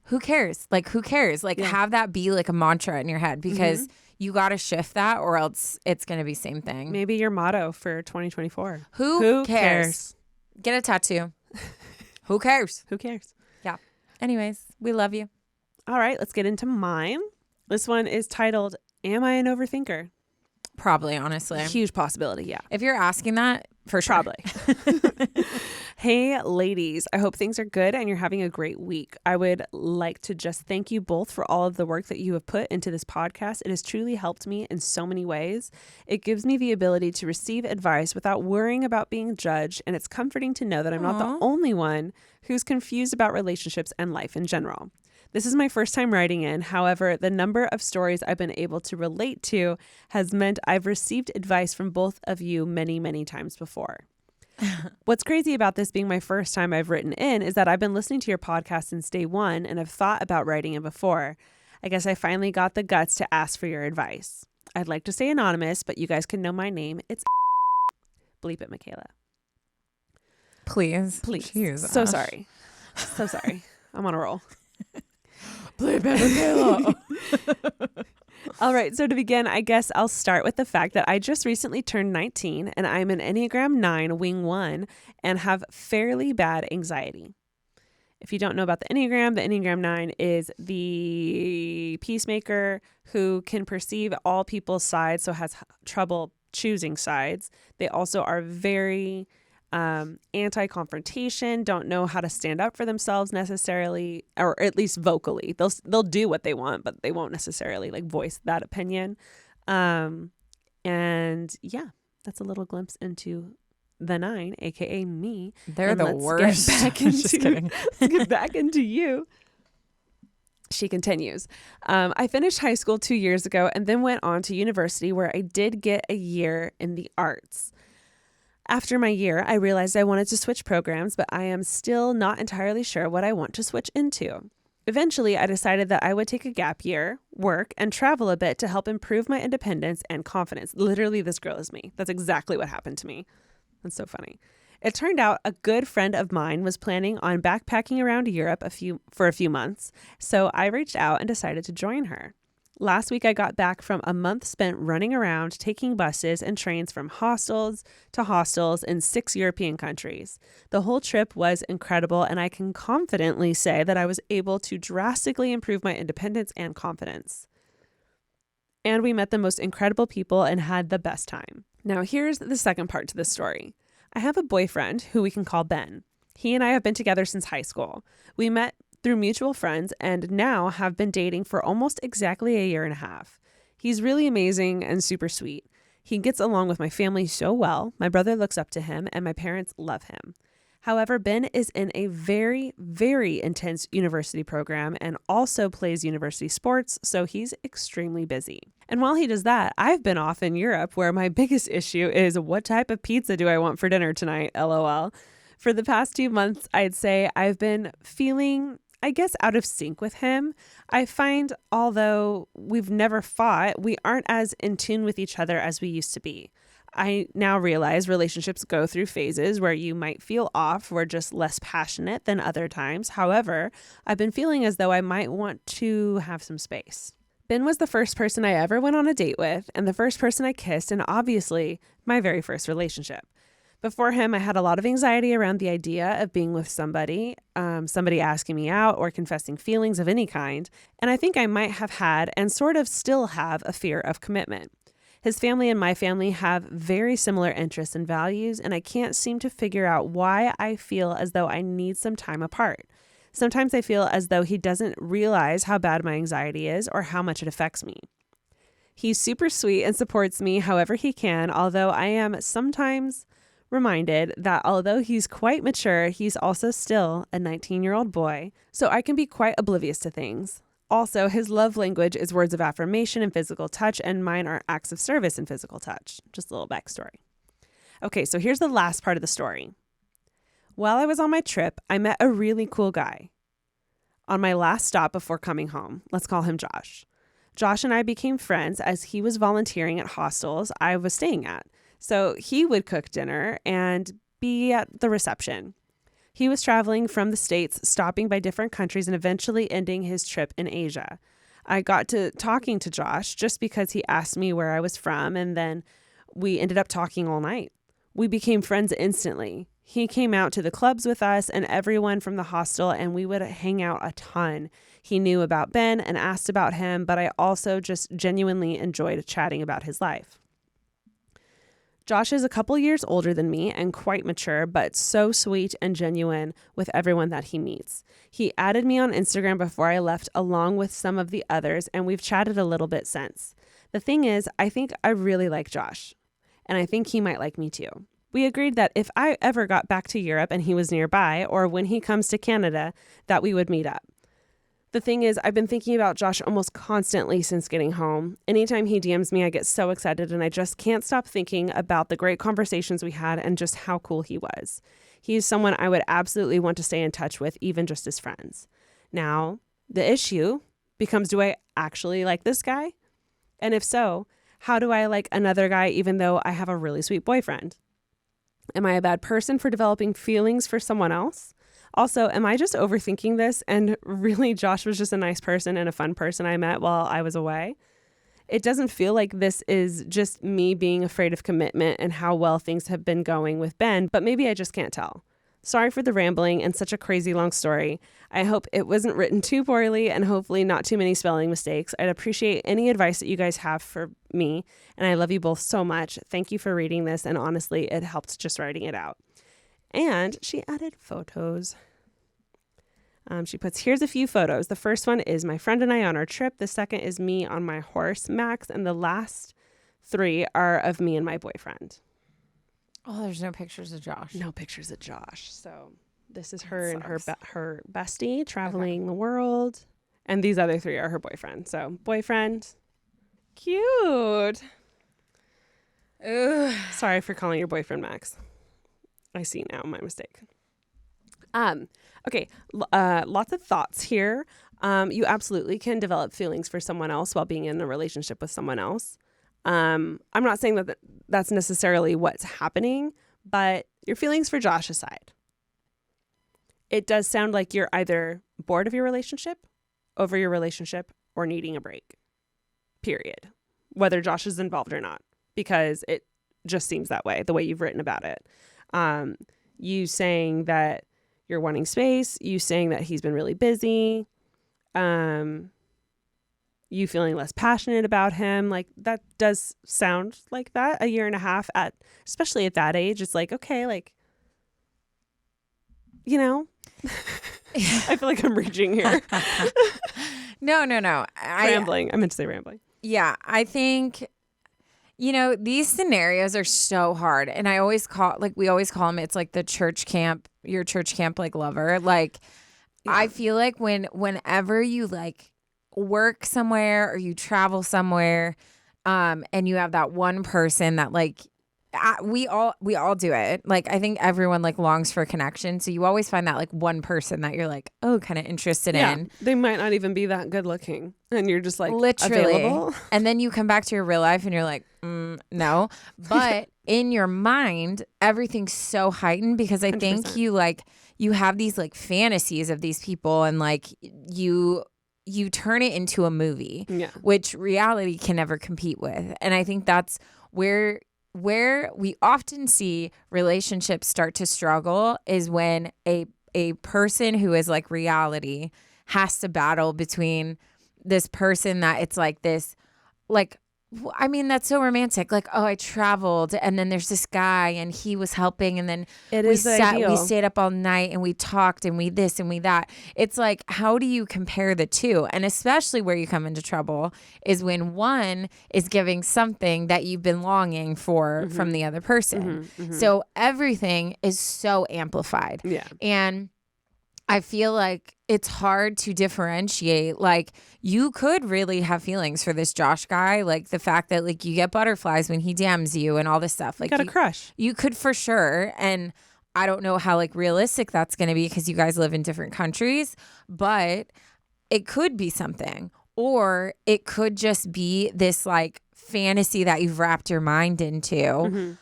who cares? Like, who cares? Like have that be like a mantra in your head, because you got to shift that or else it's going to be same thing. Maybe your motto for 2024. Who cares? Get a tattoo. Who cares? Who cares? Yeah. Anyways, we love you. All right, let's get into mine. This one is titled, Am I an Overthinker? Probably, honestly. Huge possibility, yeah. If you're asking that, for sure. Probably. Hey, ladies, I hope things are good and you're having a great week. I would like to just thank you both for all of the work that you have put into this podcast. It has truly helped me in so many ways. It gives me the ability to receive advice without worrying about being judged, and it's comforting to know that I'm not the only one who's confused about relationships and life in general. This is my first time writing in. However, the number of stories I've been able to relate to has meant I've received advice from both of you many, many times before. What's crazy about this being my first time I've written in is that I've been listening to your podcast since day one and have thought about writing in before. I guess I finally got the guts to ask for your advice. I'd like to stay anonymous, but you guys can know my name. It's bleep it, Michaela. Please. Jeez, so sorry. So sorry. I'm on a roll. Bleep it, Michaela. All right, so to begin, I guess I'll start with the fact that I just recently turned 19 and I'm an Enneagram 9 Wing 1 and have fairly bad anxiety. If you don't know about the Enneagram 9 is the peacemaker who can perceive all people's sides, so has trouble choosing sides. They also are very anti-confrontation, don't know how to stand up for themselves necessarily, or at least vocally. They'll do what they want, but they won't necessarily like voice that opinion. And yeah, that's a little glimpse into the 9, aka me. They're the worst. Just kidding. Let's get back into you. She continues. I finished high school 2 years ago and then went on to university where I did get a year in the arts. After my year, I realized I wanted to switch programs, but I am still not entirely sure what I want to switch into. Eventually, I decided that I would take a gap year, work, and travel a bit to help improve my independence and confidence. Literally, this girl is me. That's exactly what happened to me. That's so funny. It turned out a good friend of mine was planning on backpacking around Europe for a few months, so I reached out and decided to join her. Last week, I got back from a month spent running around, taking buses and trains from hostels to hostels in 6 European countries. The whole trip was incredible, and I can confidently say that I was able to drastically improve my independence and confidence. And we met the most incredible people and had the best time. Now, here's the second part to this story. I have a boyfriend who we can call Ben. He and I have been together since high school. We met through mutual friends and now have been dating for almost exactly a year and a half. He's really amazing and super sweet. He gets along with my family so well. My brother looks up to him and my parents love him. However, Ben is in a very, very intense university program and also plays university sports, so he's extremely busy. And while he does that, I've been off in Europe where my biggest issue is what type of pizza do I want for dinner tonight, LOL. For the past 2 months, I'd say I've been feeling, I guess, out of sync with him. I find although we've never fought, we aren't as in tune with each other as we used to be. I now realize relationships go through phases where you might feel off or just less passionate than other times. However, I've been feeling as though I might want to have some space. Ben was the first person I ever went on a date with and the first person I kissed, and obviously my very first relationship. Before him, I had a lot of anxiety around the idea of being with somebody asking me out or confessing feelings of any kind, and I think I might have had and sort of still have a fear of commitment. His family and my family have very similar interests and values, and I can't seem to figure out why I feel as though I need some time apart. Sometimes I feel as though he doesn't realize how bad my anxiety is or how much it affects me. He's super sweet and supports me however he can, although I am sometimes reminded that although he's quite mature, he's also still a 19-year-old boy, so I can be quite oblivious to things. Also, his love language is words of affirmation and physical touch, and mine are acts of service and physical touch. Just a little backstory. Okay, so here's the last part of the story. While I was on my trip, I met a really cool guy on my last stop before coming home. Let's call him Josh. Josh and I became friends as he was volunteering at hostels I was staying at. So he would cook dinner and be at the reception. He was traveling from the States, stopping by different countries and eventually ending his trip in Asia. I got to talking to Josh just because he asked me where I was from, and then we ended up talking all night. We became friends instantly. He came out to the clubs with us and everyone from the hostel, and we would hang out a ton. He knew about Ben and asked about him, but I also just genuinely enjoyed chatting about his life. Josh is a couple years older than me and quite mature, but so sweet and genuine with everyone that he meets. He added me on Instagram before I left along with some of the others, and we've chatted a little bit since. The thing is, I think I really like Josh, and I think he might like me too. We agreed that if I ever got back to Europe and he was nearby, or when he comes to Canada, that we would meet up. The thing is, I've been thinking about Josh almost constantly since getting home. Anytime he DMs me, I get so excited and I just can't stop thinking about the great conversations we had and just how cool he was. He's someone I would absolutely want to stay in touch with, even just as friends. Now, the issue becomes, do I actually like this guy? And if so, how do I like another guy even though I have a really sweet boyfriend? Am I a bad person for developing feelings for someone else? Also, am I just overthinking this and really Josh was just a nice person and a fun person I met while I was away? It doesn't feel like this is just me being afraid of commitment and how well things have been going with Ben, but maybe I just can't tell. Sorry for the rambling and such a crazy long story. I hope it wasn't written too poorly and hopefully not too many spelling mistakes. I'd appreciate any advice that you guys have for me, and I love you both so much. Thank you for reading this, and honestly, it helped just writing it out. And she added photos. She puts, here's a few photos. The first one is my friend and I on our trip. The second is me on my horse, Max. And the last 3 are of me and my boyfriend. Oh, there's no pictures of Josh. No pictures of Josh. So this is her and her bestie traveling the world. And these other 3 are her boyfriend. So boyfriend. Cute. Ugh. Sorry for calling your boyfriend Max. I see now my mistake. Okay. Lots of thoughts here. You absolutely can develop feelings for someone else while being in a relationship with someone else. I'm not saying that that's necessarily what's happening, but your feelings for Josh aside, it does sound like you're either bored of your relationship, over your relationship, or needing a break. Period. Whether Josh is involved or not, because it just seems that way, the way you've written about it. You saying that you're wanting space, you saying that he's been really busy, you feeling less passionate about him. Like, that does sound like that. A year and a half, especially at that age, it's like, okay, like, you know, I feel like I'm reaching here. No. Rambling. I meant to say rambling. Yeah, I think, these scenarios are so hard. And we always call them, it's like the church camp, your church camp, like, lover. Like, yeah. I feel like whenever you, like, work somewhere or you travel somewhere, and you have that one person that, like, we all do it. Like, I think everyone, like, longs for a connection. So you always find that, like, one person that you're like, oh, kind of interested in. They might not even be that good looking, and you're just like, literally available. And then you come back to your real life and you're like, no. But in your mind, everything's so heightened because I 100%. Think you have these, like, fantasies of these people, and, like, you turn it into a movie, which reality can never compete with. And I think that's where we often see relationships start to struggle, is when a person who is like reality has to battle between this person that it's like this, like, I mean, that's so romantic. Like, oh, I traveled and then there's this guy and he was helping, and then we stayed up all night and we talked and we this and we that. It's like, how do you compare the two? And especially where you come into trouble is when one is giving something that you've been longing for from the other person. So everything is so amplified. Yeah. And I feel like it's hard to differentiate. Like, you could really have feelings for this Josh guy. Like, the fact that, like, you get butterflies when he DMs you and all this stuff. Like, got a crush. You could for sure. And I don't know how, like, realistic that's going to be because you guys live in different countries. But it could be something. Or it could just be this, like, fantasy that you've wrapped your mind into.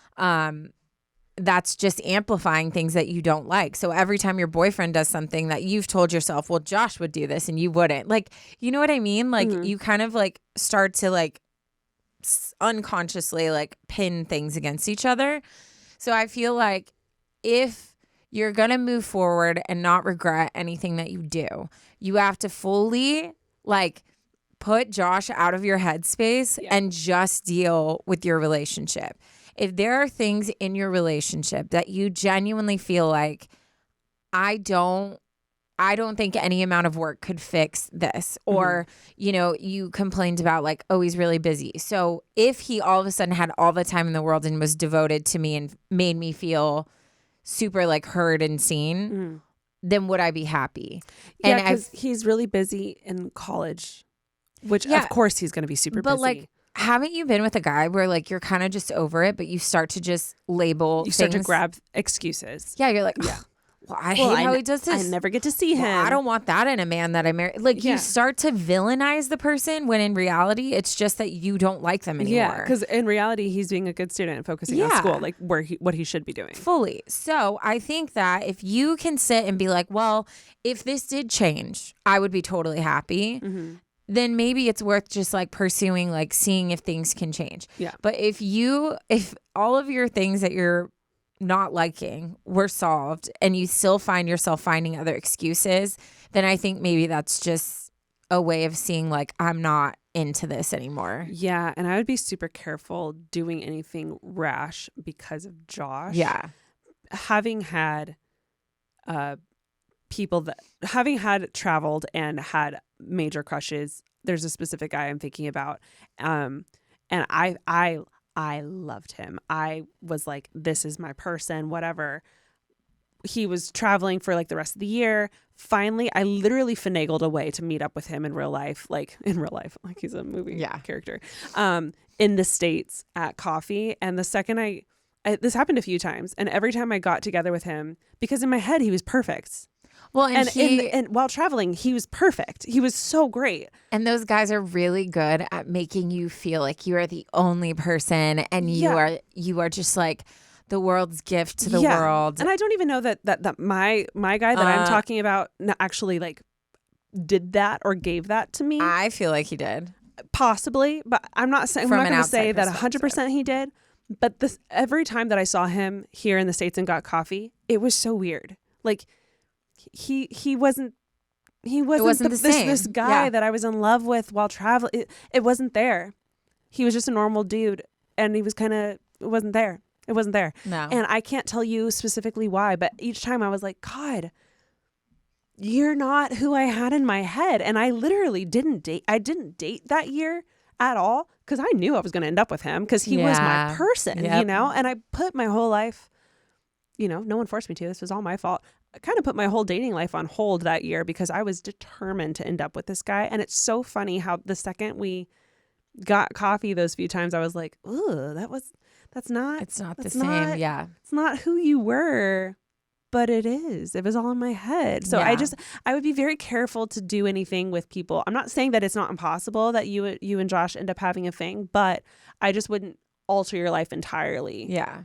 That's just amplifying things that you don't like. So every time your boyfriend does something that you've told yourself, well, Josh would do this and you wouldn't. Like, you know what I mean? Like, you kind of, like, start to, like, unconsciously, like, pin things against each other. So I feel like if you're going to move forward and not regret anything that you do, you have to fully, like, put Josh out of your headspace and just deal with your relationship. If there are things in your relationship that you genuinely feel like, I don't think any amount of work could fix this, or, you complained about, like, oh, he's really busy. So if he all of a sudden had all the time in the world and was devoted to me and made me feel super, like, heard and seen, then would I be happy? Yeah, because he's really busy in college, which of course he's going to be super busy. But, like, haven't you been with a guy where, like, you're kind of just over it, but you start to just label things? Start to grab excuses. Yeah, you're like, well, I hate how he does this. I never get to see him. I don't want that in a man that I marry. Like, you start to villainize the person when in reality, it's just that you don't like them anymore. Yeah, because in reality, he's being a good student and focusing on school, like what he should be doing. Fully. So I think that if you can sit and be like, well, if this did change, I would be totally happy. Then maybe it's worth just, like, pursuing, like, seeing if things can change. Yeah. But if all of your things that you're not liking were solved and you still find yourself finding other excuses, then I think maybe that's just a way of seeing, like, I'm not into this anymore. Yeah. And I would be super careful doing anything rash because of Josh. Yeah. Having had traveled and had major crushes, there's a specific guy I'm thinking about, and I loved him. I was like, this is my person, whatever. He was traveling for, like, the rest of the year. Finally, I literally finagled a way to meet up with him in real life, like he's a movie character, in the States at coffee. And the second I this happened a few times, and every time I got together with him, because in my head he was perfect. Well, and while traveling, he was perfect. He was so great. And those guys are really good at making you feel like you are the only person, and you are just like the world's gift to the world. And I don't even know that my guy that I'm talking about actually like did that or gave that to me. I feel like he did. Possibly, but I'm not saying, I'm not going to say that 100% he did. But every time that I saw him here in the States and got coffee, it was so weird. Like he wasn't the same. This guy that I was in love with while traveling. It wasn't there. He was just a normal dude, and he was it wasn't there. It wasn't there. No. And I can't tell you specifically why, but each time I was like, God, you're not who I had in my head. And I literally didn't date that year at all, because I knew I was going to end up with him, because he was my person, you know? And I put my whole life, no one forced me to. This was all my fault. I kind of put my whole dating life on hold that year because I was determined to end up with this guy. And it's so funny how the second we got coffee those few times, I was like, ooh, it's not the same. Yeah. It's not who you were. But it is. It was all in my head. So I would be very careful to do anything with people. I'm not saying that it's not impossible that you and Josh end up having a thing, but I just wouldn't alter your life entirely. Yeah.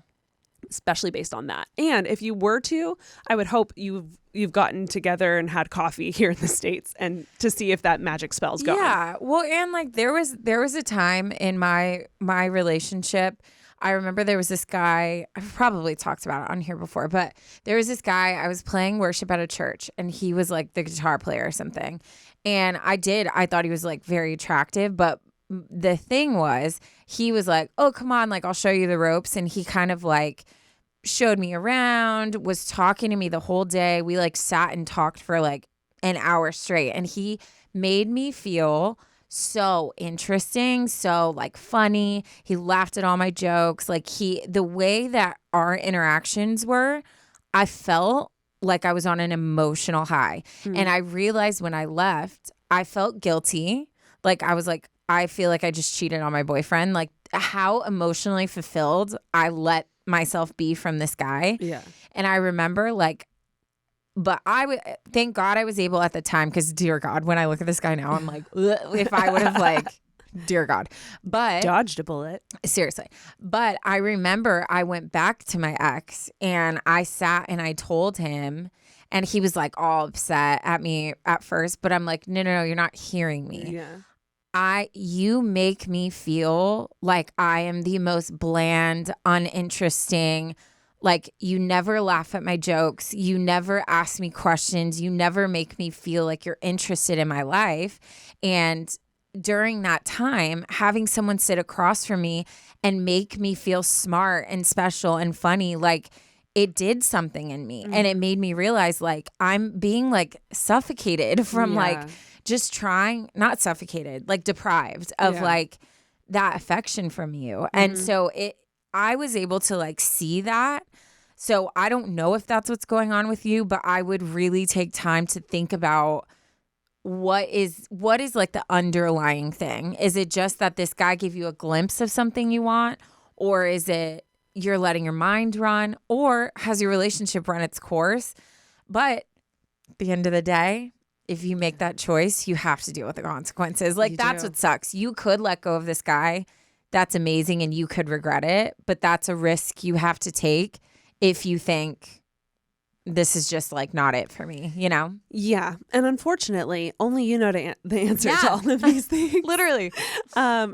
Especially based on that. And if you were to, I would hope you've gotten together and had coffee here in the States and to see if that magic spell's gone. Yeah. Well, and like there was a time in my relationship. I remember there was this guy, I've probably talked about it on here before, but there was this guy, I was playing worship at a church, and he was like the guitar player or something. And I thought he was like very attractive, but the thing was, he was like, oh, come on, like I'll show you the ropes. And he kind of like showed me around, was talking to me the whole day. We like sat and talked for like an hour straight, and he made me feel so interesting, so like funny. He laughed at all my jokes. Like the way that our interactions were, I felt like I was on an emotional high. And I realized when I left, I felt guilty. Like I was like, I feel like I just cheated on my boyfriend. Like how emotionally fulfilled I let myself be from this guy. Yeah. And I remember like, but thank God I was able at the time, because dear God, when I look at this guy now, I'm like, if I would have like, dear God, but dodged a bullet. Seriously. But I remember I went back to my ex, and I sat and I told him, and he was like all upset at me at first, but I'm like, no, you're not hearing me. Yeah. You make me feel like I am the most bland, uninteresting. Like, you never laugh at my jokes. You never ask me questions. You never make me feel like you're interested in my life. And during that time, having someone sit across from me and make me feel smart and special and funny, like it did something in me. And it made me realize like I'm being like suffocated from like just trying, not suffocated, like deprived of like that affection from you. And so I was able to like see that. So I don't know if that's what's going on with you, but I would really take time to think about what is like the underlying thing. Is it just that this guy gave you a glimpse of something you want? Or is it you're letting your mind run? Or has your relationship run its course? But at the end of the day, if you make that choice, you have to deal with the consequences. Like that's what sucks. You could let go of this guy. That's amazing, and you could regret it, but that's a risk you have to take if you think this is just like not it for me, you know? Yeah. And unfortunately, only you know the answer to all of these things. Literally.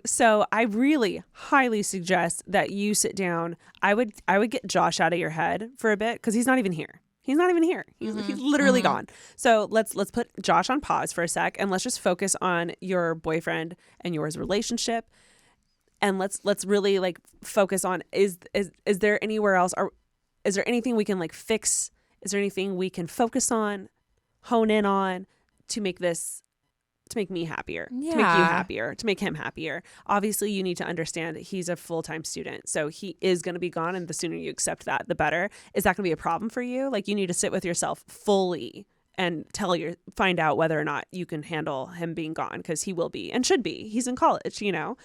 So I really highly suggest that you sit down. I would get Josh out of your head for a bit, because he's not even here. He's not even here. He's literally gone. So let's put Josh on pause for a sec, and let's just focus on your boyfriend and yours relationship. And let's really like focus on is there anywhere else, or is there anything we can like fix? Is there anything we can focus on, hone in on to make me happier, to make you happier, to make him happier? Obviously, you need to understand that he's a full-time student, so he is going to be gone, and the sooner you accept that, the better. Is that going to be a problem for you? Like, you need to sit with yourself fully and find out whether or not you can handle him being gone, because he will be and should be. He's in college, you know?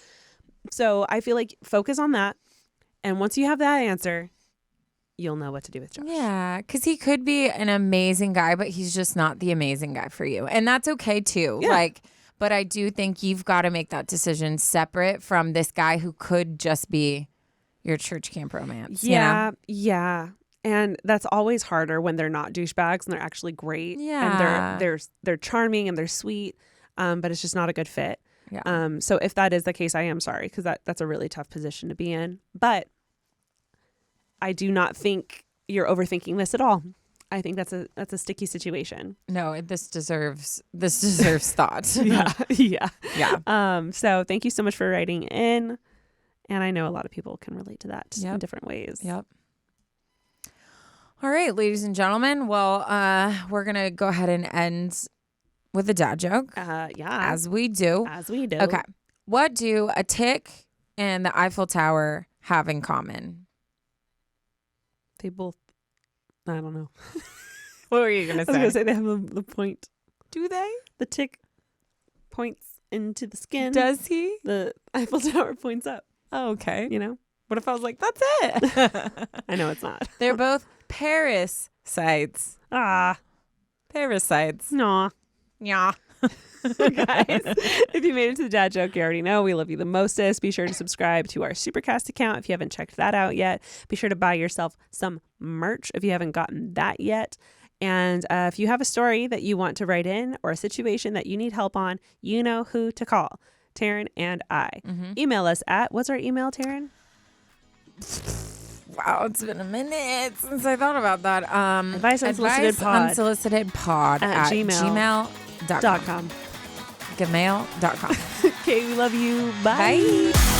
So I feel like focus on that. And once you have that answer, you'll know what to do with Josh. Yeah, because he could be an amazing guy, but he's just not the amazing guy for you. And that's okay too. Yeah. But I do think you've got to make that decision separate from this guy who could just be your church camp romance. Yeah. You know? Yeah. And that's always harder when they're not douchebags and they're actually great. Yeah. And they're charming and they're sweet. But it's just not a good fit. Yeah. So if that is the case, I am sorry, because that's a really tough position to be in. But I do not think you're overthinking this at all. I think that's a sticky situation. No, this deserves thought. Yeah. So thank you so much for writing in. And I know a lot of people can relate to that in different ways. Yep. All right, ladies and gentlemen. Well, we're going to go ahead and end with a dad joke. Yeah. As we do. Okay. What do a tick and the Eiffel Tower have in common? They both, I don't know. What were you going to say? I was going to say they have the point. Do they? The tick points into the skin. Does he? The Eiffel Tower points up. Oh, okay. You know? What if I was like, that's it? I know it's not. They're both parasites. Parasites. Nah. Yeah. Guys, if you made it to the dad joke, you already know we love you the mostest. Be sure to subscribe to our Supercast account if you haven't checked that out yet. Be sure to buy yourself some merch if you haven't gotten that yet. And if you have a story that you want to write in or a situation that you need help on, you know who to call. Taryne and I. Email us at, what's our email, Taryne? Wow, it's been a minute since I thought about that. Advice unsolicited pod at gmail.com. gmail.com. Gmail.com. Okay, we love you. Bye. Bye.